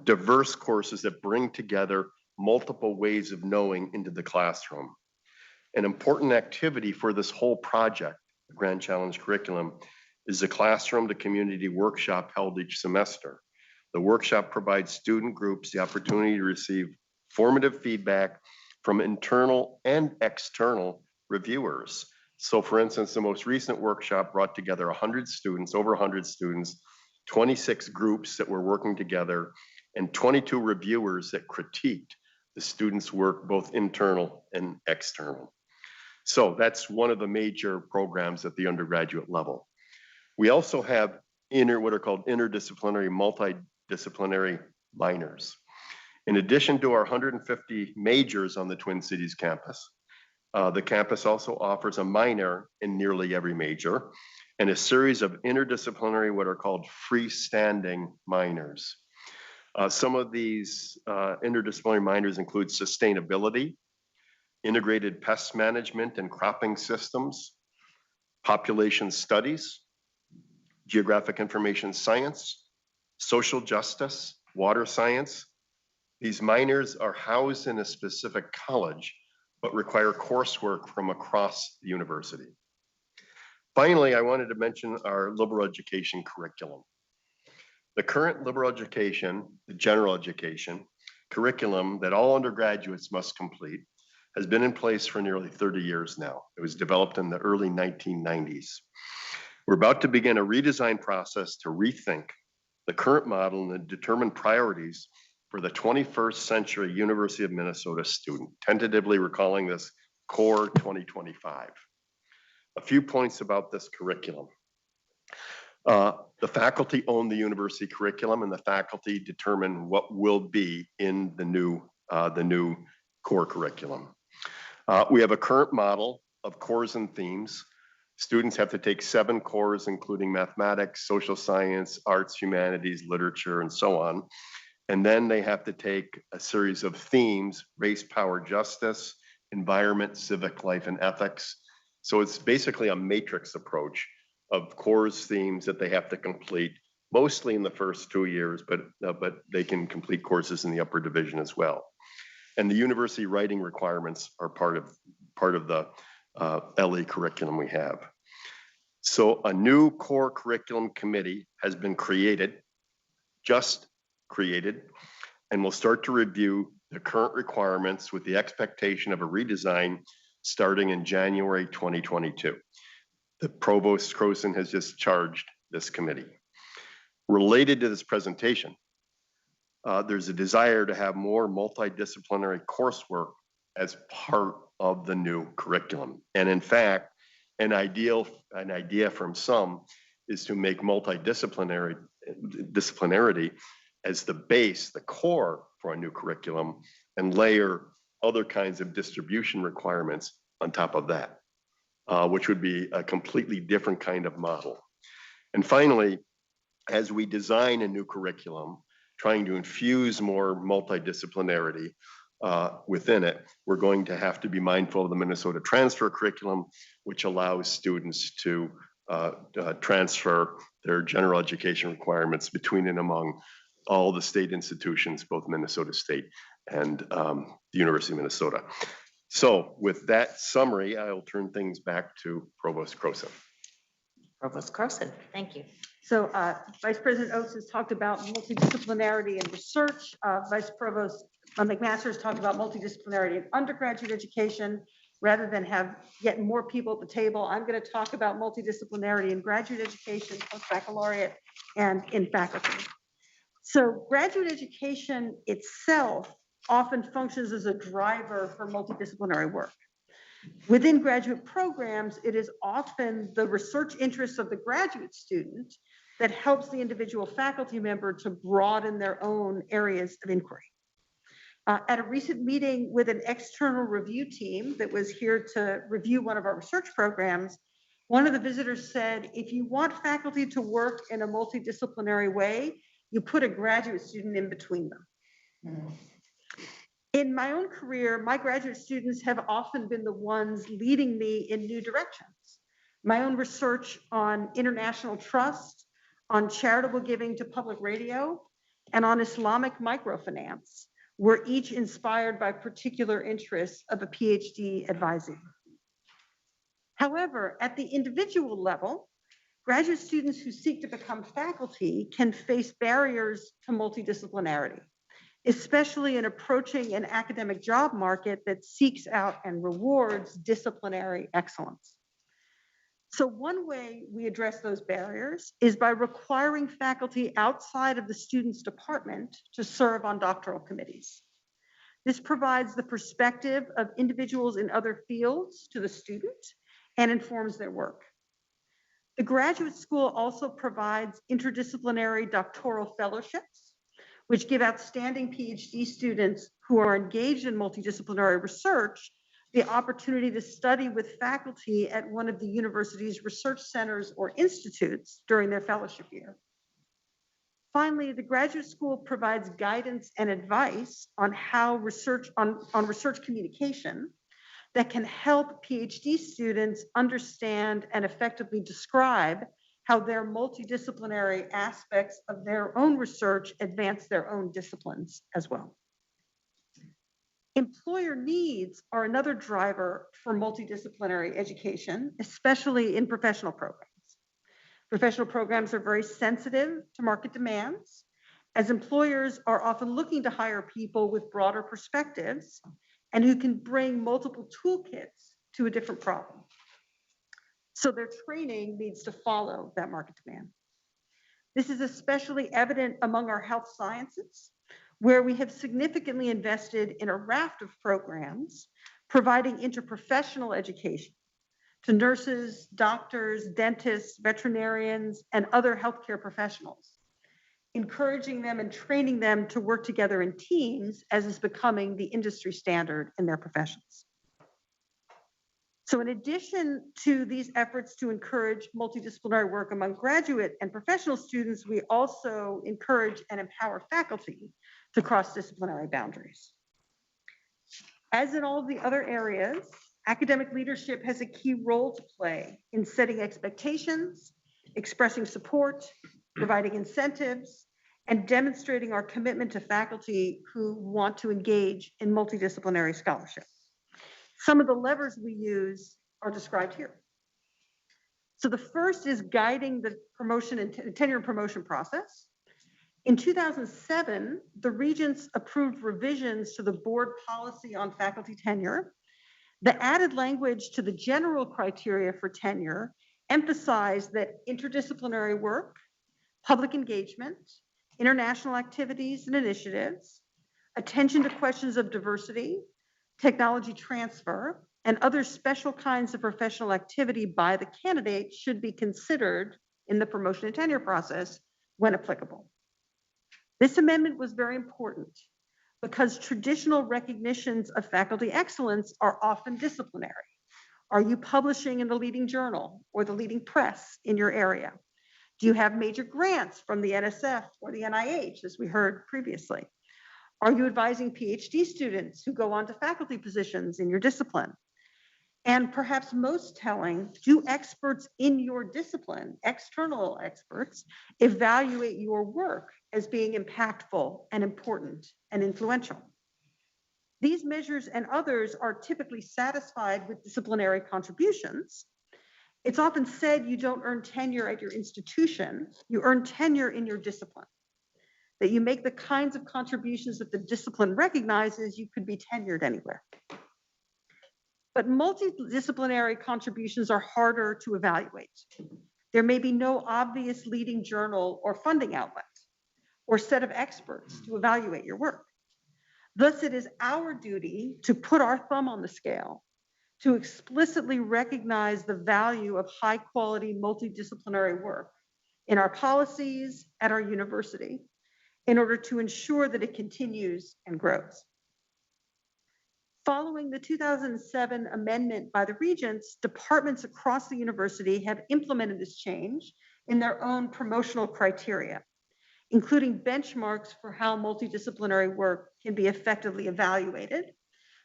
diverse courses that bring together multiple ways of knowing into the classroom. An important activity for this whole project, the Grand Challenge curriculum, is the Classroom to Community workshop held each semester. The workshop provides student groups the opportunity to receive formative feedback from internal and external reviewers. So for instance, the most recent workshop brought together 100 students, over 100 students, 26 groups that were working together, and 22 reviewers that critiqued the students' work, both internal and external. So that's one of the major programs at the undergraduate level. We also have what are called interdisciplinary, multidisciplinary minors. In addition to our 150 majors on the Twin Cities campus, The campus also offers a minor in nearly every major and a series of interdisciplinary, what are called freestanding minors. Some of these interdisciplinary minors include sustainability, integrated pest management and cropping systems, population studies, geographic information science, social justice, water science. These minors are housed in a specific college, but require coursework from across the university. Finally, I wanted to mention our liberal education curriculum. The current liberal education, the general education curriculum that all undergraduates must complete has been in place for nearly 30 years now. It was developed in the early 1990s. We're about to begin a redesign process to rethink the current model and determine priorities for the 21st century University of Minnesota student. Tentatively, we're calling this Core 2025. A few points about this curriculum. The faculty own the university curriculum, and the faculty determine what will be in the new core curriculum. We have a current model of cores and themes. Students have to take 7 cores, including mathematics, social science, arts, humanities, literature, and so on. And then they have to take a series of themes: race, power, justice, environment, civic life, and ethics. So it's basically a matrix approach of cores themes that they have to complete, mostly in the first 2 years, but they can complete courses in the upper division as well. And the university writing requirements are part of the LE curriculum we have. So a new core curriculum committee has been just created, and will start to review the current requirements with the expectation of a redesign starting in January 2022. The Provost Croson has just charged this committee. Related to this presentation, there's a desire to have more multidisciplinary coursework as part of the new curriculum. And in fact, an idea from some is to make disciplinarity as the base, the core for a new curriculum, and layer other kinds of distribution requirements on top of that, which would be a completely different kind of model. And finally, as we design a new curriculum, trying to infuse more multidisciplinarity within it, we're going to have to be mindful of the Minnesota transfer curriculum, which allows students to transfer their general education requirements between and among all the state institutions, both Minnesota State and the University of Minnesota. So with that summary, I'll turn things back to Provost Croson. Provost Croson, thank you. So Vice President Oakes has talked about multidisciplinarity in research. Vice Provost McMaster has talked about multidisciplinarity in undergraduate education. Rather than have yet more people at the table, I'm going to talk about multidisciplinarity in graduate education, post-baccalaureate, and in faculty. So graduate education itself often functions as a driver for multidisciplinary work. Within graduate programs, it is often the research interests of the graduate student that helps the individual faculty member to broaden their own areas of inquiry. At a recent meeting with an external review team that was here to review one of our research programs, one of the visitors said, if you want faculty to work in a multidisciplinary way, you put a graduate student in between them. In my own career, my graduate students have often been the ones leading me in new directions. My own research on international trust, on charitable giving to public radio, and on Islamic microfinance were each inspired by particular interests of a PhD advising. However, at the individual level, graduate students who seek to become faculty can face barriers to multidisciplinarity, especially in approaching an academic job market that seeks out and rewards disciplinary excellence. So one way we address those barriers is by requiring faculty outside of the student's department to serve on doctoral committees. This provides the perspective of individuals in other fields to the student and informs their work. The graduate school also provides interdisciplinary doctoral fellowships, which give outstanding PhD students who are engaged in multidisciplinary research the opportunity to study with faculty at one of the university's research centers or institutes during their fellowship year. Finally, the graduate school provides guidance and advice on how research communication that can help PhD students understand and effectively describe how their multidisciplinary aspects of their own research advance their own disciplines as well. Employer needs are another driver for multidisciplinary education, especially in professional programs. Professional programs are very sensitive to market demands, as employers are often looking to hire people with broader perspectives and who can bring multiple toolkits to a different problem. So their training needs to follow that market demand. This is especially evident among our health sciences, where we have significantly invested in a raft of programs providing interprofessional education to nurses, doctors, dentists, veterinarians, and other healthcare professionals, encouraging them and training them to work together in teams as is becoming the industry standard in their professions. So in addition to these efforts to encourage multidisciplinary work among graduate and professional students, we also encourage and empower faculty to cross disciplinary boundaries. As in all of the other areas, academic leadership has a key role to play in setting expectations, expressing support, providing incentives, and demonstrating our commitment to faculty who want to engage in multidisciplinary scholarship. Some of the levers we use are described here. So the first is guiding the promotion and tenure and promotion process. In 2007, the Regents approved revisions to the board policy on faculty tenure. The added language to the general criteria for tenure emphasized that interdisciplinary work, public engagement, international activities and initiatives, attention to questions of diversity, technology transfer, and other special kinds of professional activity by the candidate should be considered in the promotion and tenure process when applicable. This amendment was very important because traditional recognitions of faculty excellence are often disciplinary. Are you publishing in the leading journal or the leading press in your area? Do you have major grants from the NSF or the NIH, as we heard previously? Are you advising PhD students who go on to faculty positions in your discipline? And perhaps most telling, do experts in your discipline, external experts, evaluate your work as being impactful and important and influential? These measures and others are typically satisfied with disciplinary contributions. It's often said you don't earn tenure at your institution, you earn tenure in your discipline. That you make the kinds of contributions that the discipline recognizes, you could be tenured anywhere. But multidisciplinary contributions are harder to evaluate. There may be no obvious leading journal or funding outlet or set of experts to evaluate your work. Thus, it is our duty to put our thumb on the scale, to explicitly recognize the value of high quality multidisciplinary work in our policies at our university, in order to ensure that it continues and grows. Following the 2007 amendment by the Regents, departments across the university have implemented this change in their own promotional criteria, including benchmarks for how multidisciplinary work can be effectively evaluated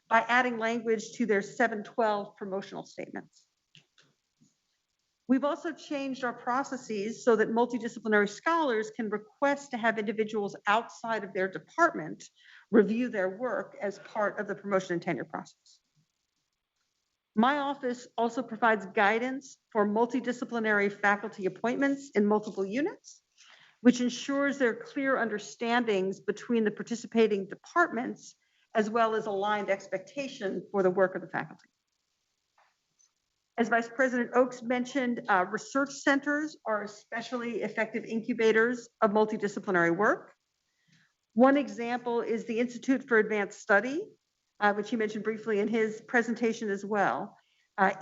by adding language to their 712 promotional statements. We've also changed our processes so that multidisciplinary scholars can request to have individuals outside of their department review their work as part of the promotion and tenure process. My office also provides guidance for multidisciplinary faculty appointments in multiple units, which ensures there are clear understandings between the participating departments as well as aligned expectation for the work of the faculty. As Vice President Oakes mentioned, research centers are especially effective incubators of multidisciplinary work. One example is the Institute for Advanced Study, which he mentioned briefly in his presentation as well.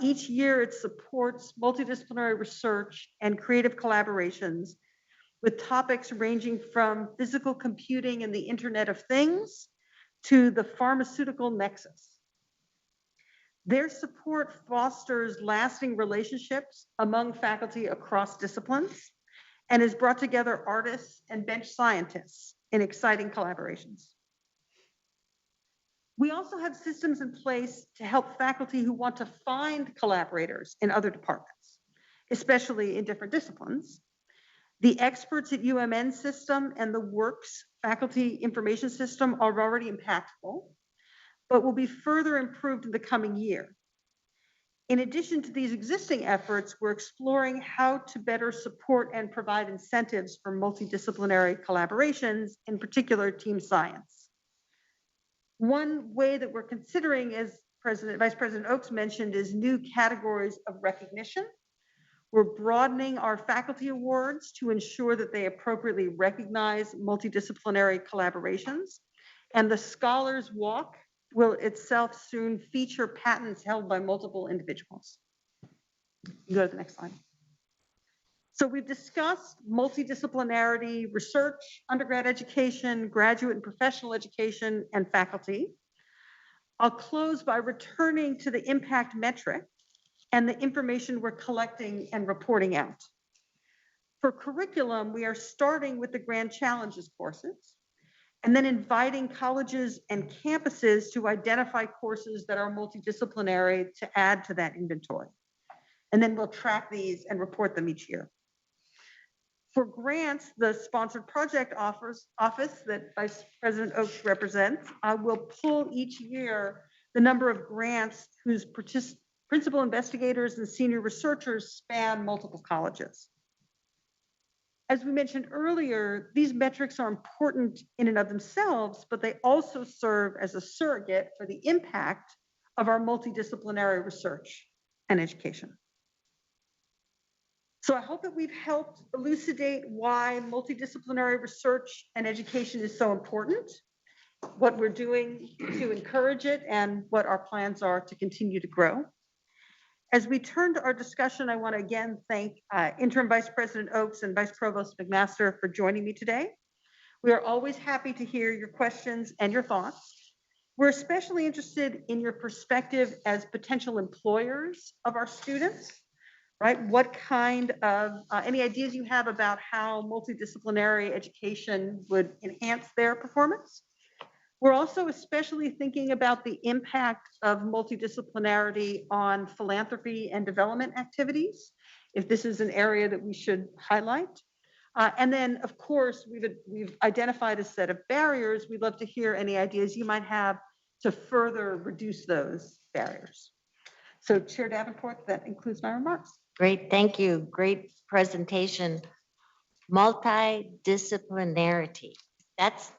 Each year it supports multidisciplinary research and creative collaborations with topics ranging from physical computing and the Internet of Things to the pharmaceutical nexus. Their support fosters lasting relationships among faculty across disciplines and has brought together artists and bench scientists in exciting collaborations. We also have systems in place to help faculty who want to find collaborators in other departments, especially in different disciplines. The Experts at UMN system and the Works faculty information system are already impactful, but will be further improved in the coming year. In addition to these existing efforts, we're exploring how to better support and provide incentives for multidisciplinary collaborations, in particular team science. One way that we're considering, as Vice President Oakes mentioned, is new categories of recognition. We're broadening our faculty awards to ensure that they appropriately recognize multidisciplinary collaborations. And the Scholars Walk will itself soon feature patents held by multiple individuals. You go to the next slide. So we've discussed multidisciplinarity research, undergrad education, graduate and professional education, and faculty. I'll close by returning to the impact metric and the information we're collecting and reporting out. For curriculum, we are starting with the Grand Challenges courses and then inviting colleges and campuses to identify courses that are multidisciplinary to add to that inventory. And then we'll track these and report them each year. For grants, the sponsored project office that Vice President Oakes represents will pull each year the number of grants whose principal investigators and senior researchers span multiple colleges. As we mentioned earlier, these metrics are important in and of themselves, but they also serve as a surrogate for the impact of our multidisciplinary research and education. So I hope that we've helped elucidate why multidisciplinary research and education is so important, what we're doing to encourage it, and what our plans are to continue to grow. As we turn to our discussion, I want to again thank Interim Vice President Oakes and Vice Provost McMaster for joining me today. We are always happy to hear your questions and your thoughts. We're especially interested in your perspective as potential employers of our students, right? What kind of, any ideas you have about how multidisciplinary education would enhance their performance? We're also especially thinking about the impact of multidisciplinarity on philanthropy and development activities, if this is an area that we should highlight. And then, of course, we've identified a set of barriers. We'd love to hear any ideas you might have to further reduce those barriers. So Chair Davenport, that includes my remarks. Great, thank you. Great presentation. Multidisciplinarity. That's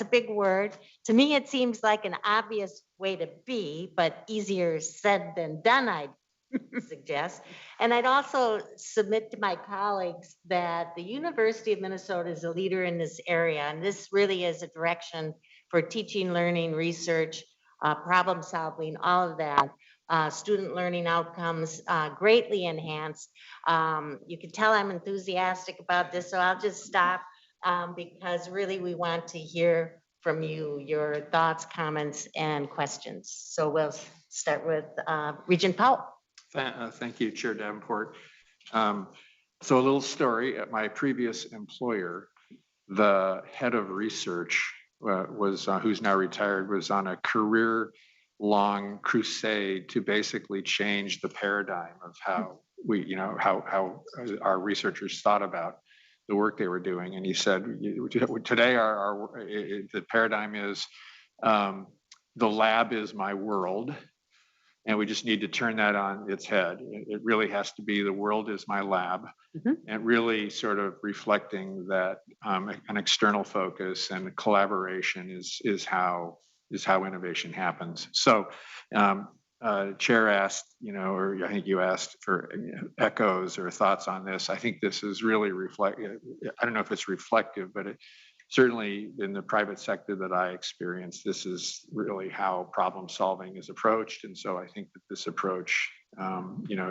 a big word. To me, it seems like an obvious way to be, but easier said than done, I'd suggest. And I'd also submit to my colleagues that the University of Minnesota is a leader in this area, and this really is a direction for teaching, learning, research, problem solving, all of that. Student learning outcomes greatly enhanced. You can tell I'm enthusiastic about this, so I'll just stop because really we want to hear from you, your thoughts, comments, and questions. So we'll start with Regent Powell. Thank you, Chair Davenport. So a little story. At my previous employer, the head of research was, who's now retired, was on a career-long crusade to basically change the paradigm of how we, how our researchers thought about the work they were doing. And he said, today the paradigm is the lab is my world. And we just need to turn that on its head. It really has to be the world is my lab, and really sort of reflecting that an external focus and collaboration is how innovation happens. So Chair asked, or I think you asked for echoes or thoughts on this. I think this is really reflective. I don't know if it's reflective, but certainly in the private sector that I experienced, this is really how problem solving is approached. And so I think that this approach,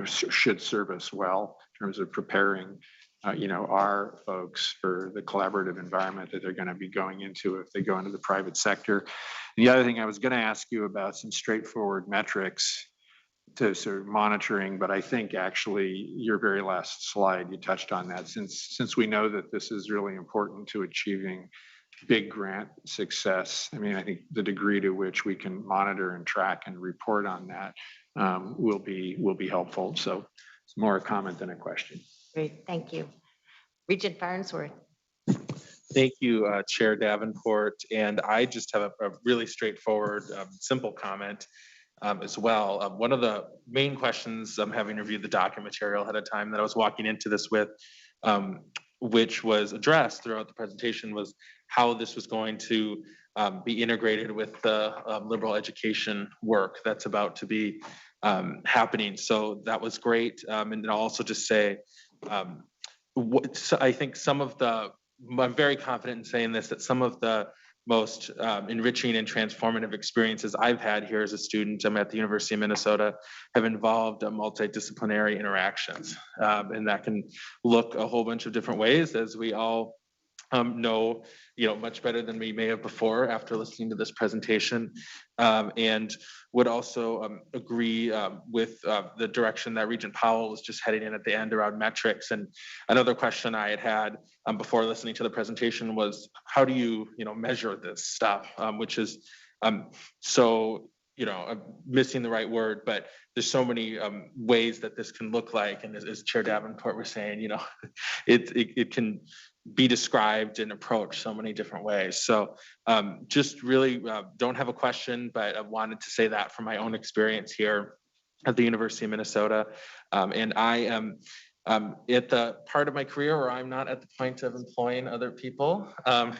should serve us well in terms of preparing, our folks for the collaborative environment that they're going to be going into if they go into the private sector. The other thing I was going to ask you about some straightforward metrics. to sort of monitoring, but I think actually your very last slide, you touched on that, since we know that this is really important to achieving big grant success. I mean, I think the degree to which we can monitor and track and report on that will be helpful. So it's more a comment than a question. Great, thank you. Regent Farnsworth. Thank you, Chair Davenport. And I just have a really straightforward, simple comment as well. One of the main questions, having reviewed the document material ahead of time that I was walking into this with, which was addressed throughout the presentation, was how this was going to be integrated with the liberal education work that's about to be happening. So that was great. And then I'll also just say, so I think I'm very confident in saying this, that some of the most enriching and transformative experiences I've had here as a student at the University of Minnesota have involved multidisciplinary interactions. And that can look a whole bunch of different ways, as we all know, much better than we may have before after listening to this presentation, and would also agree with the direction that Regent Powell was just heading in at the end around metrics. And another question I had before listening to the presentation was, how do you, measure this stuff, which is so, I'm missing the right word, but there's so many ways that this can look like. And as Chair Davenport was saying, it can be described and approached so many different ways. So just really don't have a question, but I wanted to say that from my own experience here at the University of Minnesota. And I am at the part of my career where I'm not at the point of employing other people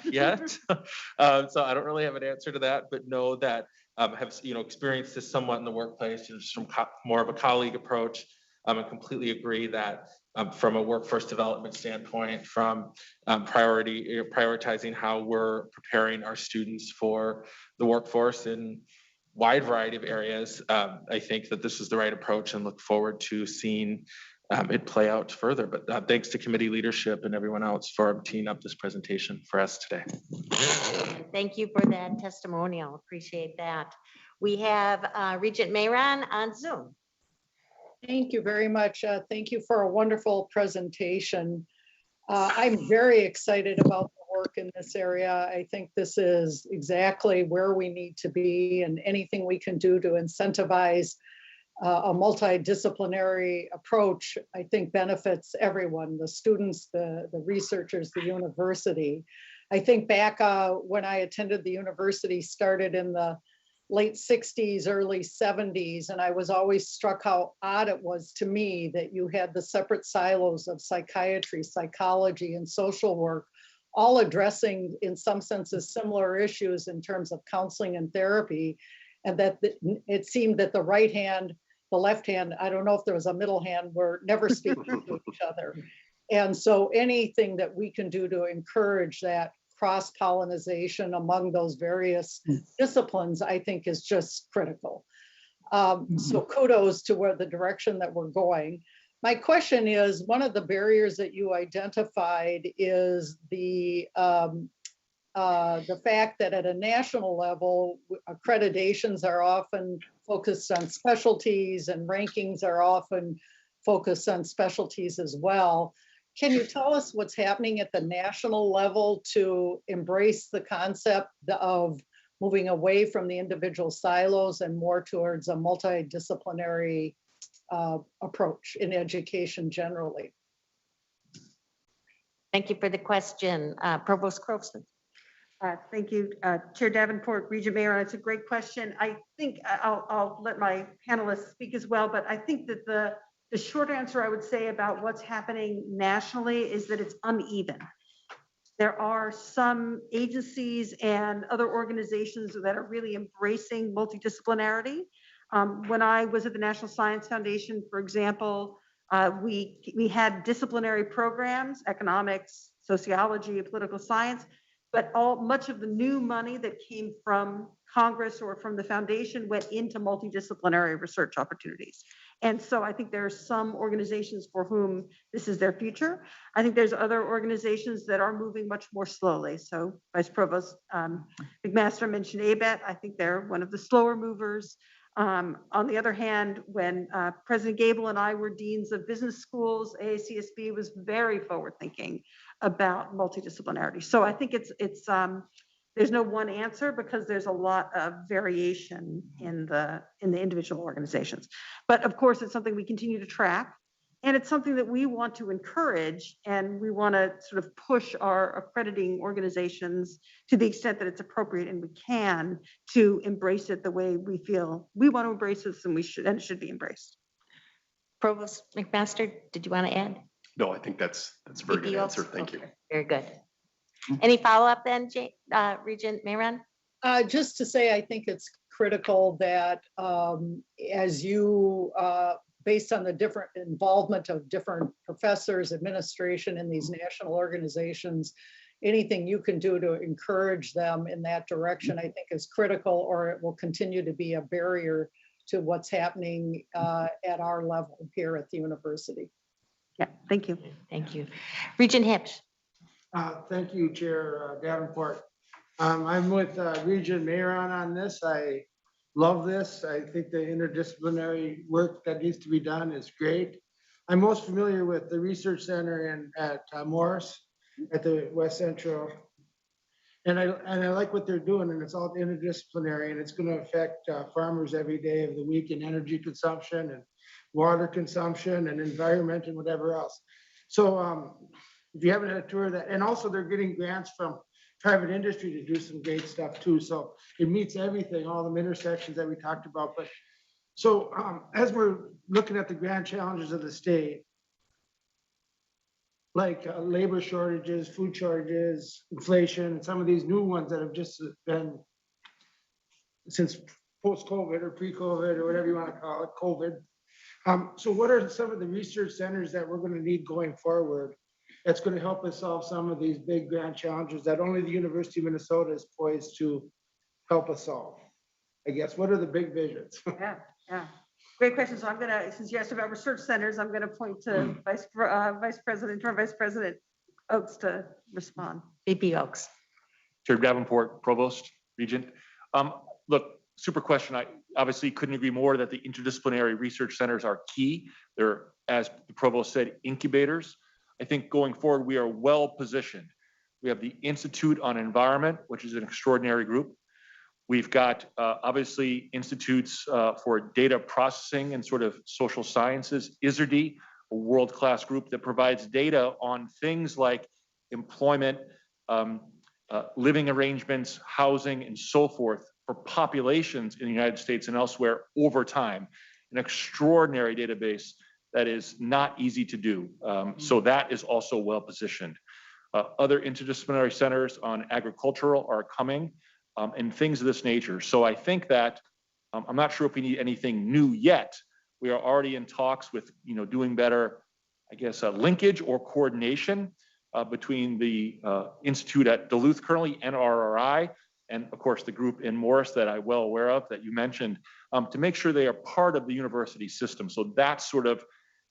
yet. So I don't really have an answer to that, but know that have experienced this somewhat in the workplace, just from more of a colleague approach. And completely agree that from a workforce development standpoint, from prioritizing how we're preparing our students for the workforce in wide variety of areas, I think that this is the right approach, and look forward to seeing it play out further. But thanks to committee leadership and everyone else for teeing up this presentation for us today. Thank you for that testimonial. Appreciate that. We have Regent Mayron on Zoom. Thank you very much. Thank you for a wonderful presentation. I'm very excited about the work in this area. I think this is exactly where we need to be, and anything we can do to incentivize a multidisciplinary approach, I think benefits everyone, the students, the researchers, the university. I think back when I attended the university, started in the late 60s, early 70s, and I was always struck how odd it was to me that you had the separate silos of psychiatry, psychology, and social work, all addressing in some senses similar issues in terms of counseling and therapy, and that it seemed that the right hand, the left hand, I don't know if there was a middle hand, were never speaking to each other. And so anything that we can do to encourage that cross-pollination among those various disciplines, I think is just critical. So kudos to where the direction that we're going. My question is, one of the barriers that you identified is the fact that at a national level, accreditations are often focused on specialties and rankings are often focused on specialties as well. Can you tell us what's happening at the national level to embrace the concept of moving away from the individual silos and more towards a multidisciplinary approach in education generally? Thank you for the question. Provost Crowson. Thank you, Chair Davenport, Regent Mayron. It's a great question. I think I'll let my panelists speak as well, but I think that the short answer I would say about what's happening nationally is that it's uneven. There are some agencies and other organizations that are really embracing multidisciplinarity. When I was at the National Science Foundation, for example, we had disciplinary programs, economics, sociology, political science, but much of the new money that came from Congress or from the foundation went into multidisciplinary research opportunities. And so I think there are some organizations for whom this is their future. I think there's other organizations that are moving much more slowly. So Vice Provost McMaster mentioned ABET. I think they're one of the slower movers. On the other hand, when President Gable and I were deans of business schools, AACSB was very forward-thinking about multidisciplinarity. So I think there's no one answer because there's a lot of variation in the individual organizations. But of course, it's something we continue to track. And it's something that we want to encourage, and we want to sort of push our accrediting organizations to the extent that it's appropriate and we can to embrace it the way we feel we want to embrace this, and it should be embraced. Provost McMaster, did you want to add? No, I think that's a very good VP answer. Oaks? Thank you. Okay, very good. Any follow-up then, Regent Mayron? Just to say, I think it's critical that as you, based on the different involvement of different professors, administration in these national organizations, anything you can do to encourage them in that direction, I think is critical, or it will continue to be a barrier to what's happening at our level here at the university. Yeah, thank you. Thank you. Regent Hipsch. Thank you, Chair Davenport. I'm with Regent Mayron on this. I love this. I think the interdisciplinary work that needs to be done is great. I'm most familiar with the research center at Morris at the West Central. And I like what they're doing, and it's all interdisciplinary, and it's going to affect farmers every day of the week in energy consumption and water consumption and environment and whatever else. So if you haven't had a tour of that, and also they're getting grants from private industry to do some great stuff too. So it meets everything, all the intersections that we talked about. But so as we're looking at the grand challenges of the state, like labor shortages, food shortages, inflation, and some of these new ones that have just been since post-COVID or pre-COVID or whatever you want to call it, COVID. So what are some of the research centers that we're going to need going forward that's going to help us solve some of these big grand challenges that only the University of Minnesota is poised to help us solve? I guess, what are the big visions? Yeah. Great question. So I'm gonna, since you asked about research centers, I'm gonna point to Vice President Oaks to respond. VP Oaks. Chair Davenport, Provost, Regent. Look, super question. I obviously couldn't agree more that the interdisciplinary research centers are key. They're, as the Provost said, incubators. I think going forward, we are well positioned. We have the Institute on Environment, which is an extraordinary group. We've got obviously institutes for data processing and sort of social sciences, ISRD, a world-class group that provides data on things like employment, living arrangements, housing, and so forth for populations in the United States and elsewhere over time. An extraordinary database that is not easy to do. So that is also well positioned. Other interdisciplinary centers on agricultural are coming and things of this nature. So I think that I'm not sure if we need anything new yet. We are already in talks with, doing better, I guess, linkage or coordination between the Institute at Duluth currently, NRRI, and of course the group in Morris that I'm well aware of that you mentioned, to make sure they are part of the university system. So that's sort of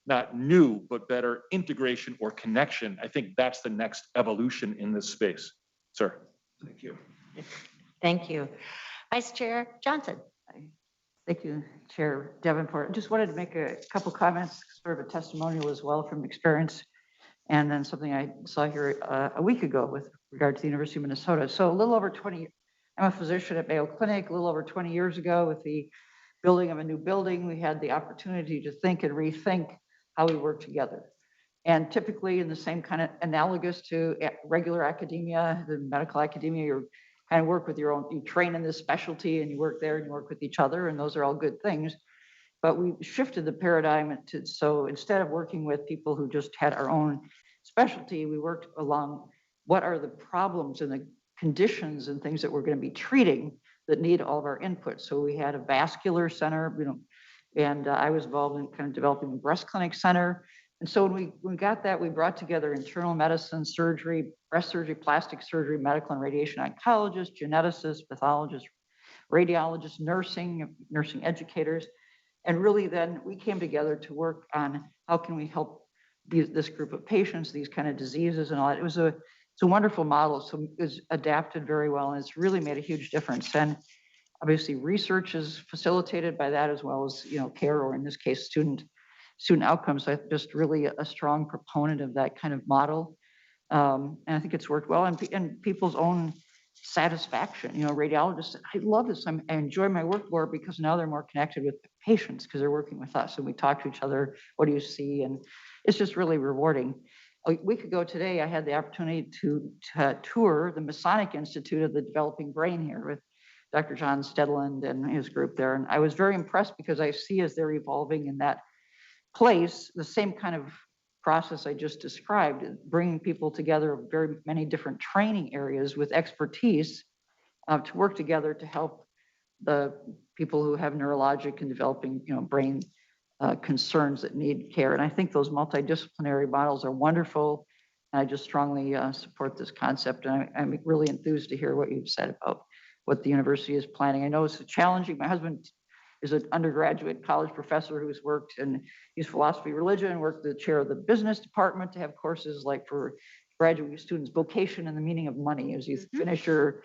not new, but better integration or connection. I think that's the next evolution in this space. Sir. Thank you. Thank you. Vice Chair Johnson. Thank you, Chair Davenport. Just wanted to make a couple comments, sort of a testimonial as well from experience, and then something I saw here a week ago with regard to the University of Minnesota. So a little over 20, I'm a physician at Mayo Clinic. A little over 20 years ago, with the building of a new building, we had the opportunity to think and rethink how we work together. And typically in the same kind of analogous to regular academia, the medical academia, you kind of work with your own, you train in this specialty and you work there and you work with each other, and those are all good things. But we shifted the paradigm to, so instead of working with people who just had our own specialty, we worked along what are the problems and the conditions and things that we're going to be treating that need all of our input. So we had a vascular center, and I was involved in kind of developing a breast clinic center. And so when we got that, we brought together internal medicine, surgery, breast surgery, plastic surgery, medical and radiation oncologists, geneticists, pathologists, radiologists, nursing educators. And really then we came together to work on how can we help this group of patients, these kind of diseases and all that. It's a wonderful model. So it was adapted very well, and it's really made a huge difference. And Obviously, research is facilitated by that as well as, care, or in this case, student outcomes. So I'm just really a strong proponent of that kind of model. And I think it's worked well, and people's own satisfaction, radiologists, I love this. I enjoy my work more because now they're more connected with patients because they're working with us and we talk to each other. What do you see? And it's just really rewarding. A week ago today, I had the opportunity to tour the Masonic Institute of the Developing Brain here with Dr. John Stedland and his group there. And I was very impressed because I see as they're evolving in that place, the same kind of process I just described, bringing people together of very many different training areas with expertise to work together to help the people who have neurologic and developing, brain concerns that need care. And I think those multidisciplinary models are wonderful. And I just strongly support this concept. And I'm really enthused to hear what you've said about what the university is planning. I know it's challenging. My husband is an undergraduate college professor who's worked in philosophy, religion, worked the chair of the business department to have courses like for graduate students, vocation and the meaning of money as you finish your,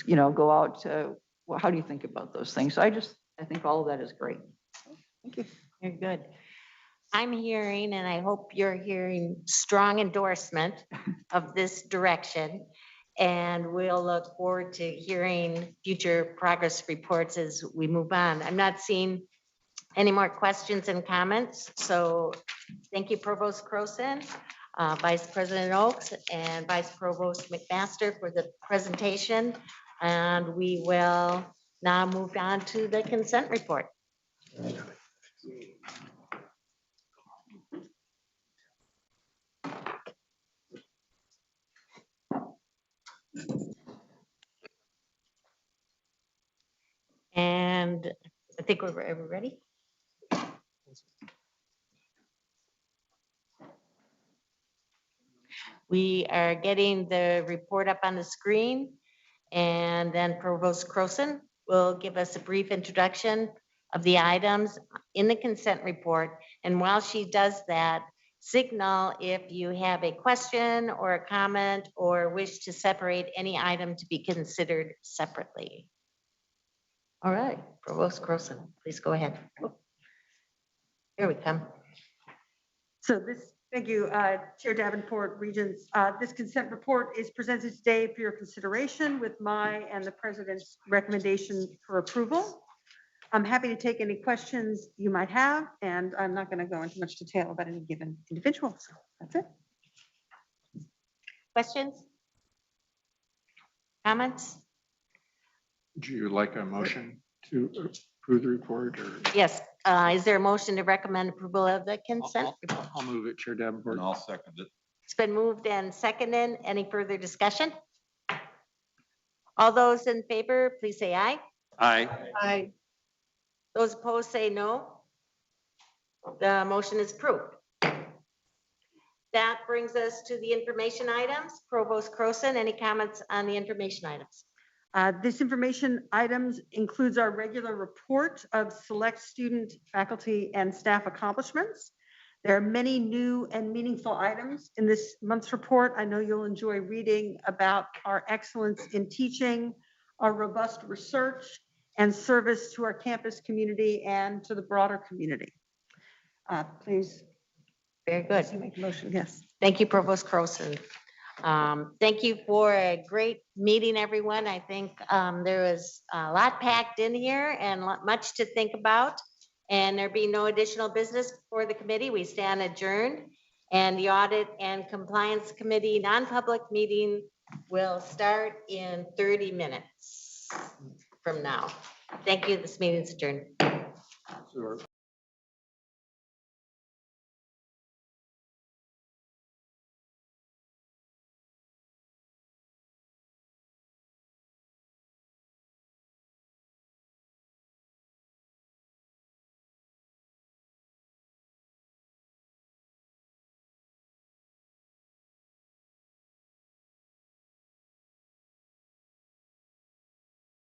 go out to, well, how do you think about those things? So I think all of that is great. Thank you. Very good. I'm hearing, and I hope you're hearing, strong endorsement of this direction. And we'll look forward to hearing future progress reports as we move on. I'm not seeing any more questions and comments. So thank you, Provost Croson, Vice President Oaks, and Vice Provost McMaster for the presentation. And we will now move on to the consent report. And I think we're ready. We are getting the report up on the screen, and then Provost Croson will give us a brief introduction of the items in the consent report. And while she does that, signal if you have a question or a comment or wish to separate any item to be considered separately. All right, Provost Croson, please go ahead. Here we come. So thank you, Chair Davenport, Regents. This consent report is presented today for your consideration with my and the President's recommendation for approval. I'm happy to take any questions you might have, and I'm not going to go into much detail about any given individual. So that's it. Questions? Comments? Would you like a motion to approve the report or? Yes. Is there a motion to recommend approval of the consent report? I'll move it, Chair Davenport. And I'll second it. It's been moved and seconded. Any further discussion? All those in favor, please say aye. Aye. Aye. Those opposed say no. The motion is approved. That brings us to the information items. Provost Croson, any comments on the information items? This information items includes our regular report of select student, faculty, and staff accomplishments. There are many new and meaningful items in this month's report. I know you'll enjoy reading about our excellence in teaching, our robust research, and service to our campus community and to the broader community. Please. Very good. Make a motion, yes. Thank you, Provost Croson. Thank you for a great meeting, everyone. I think there was a lot packed in here and much to think about. And there being no additional business for the committee, we stand adjourned. And the Audit and Compliance Committee non-public meeting will start in 30 minutes from now. Thank you. This meeting is adjourned.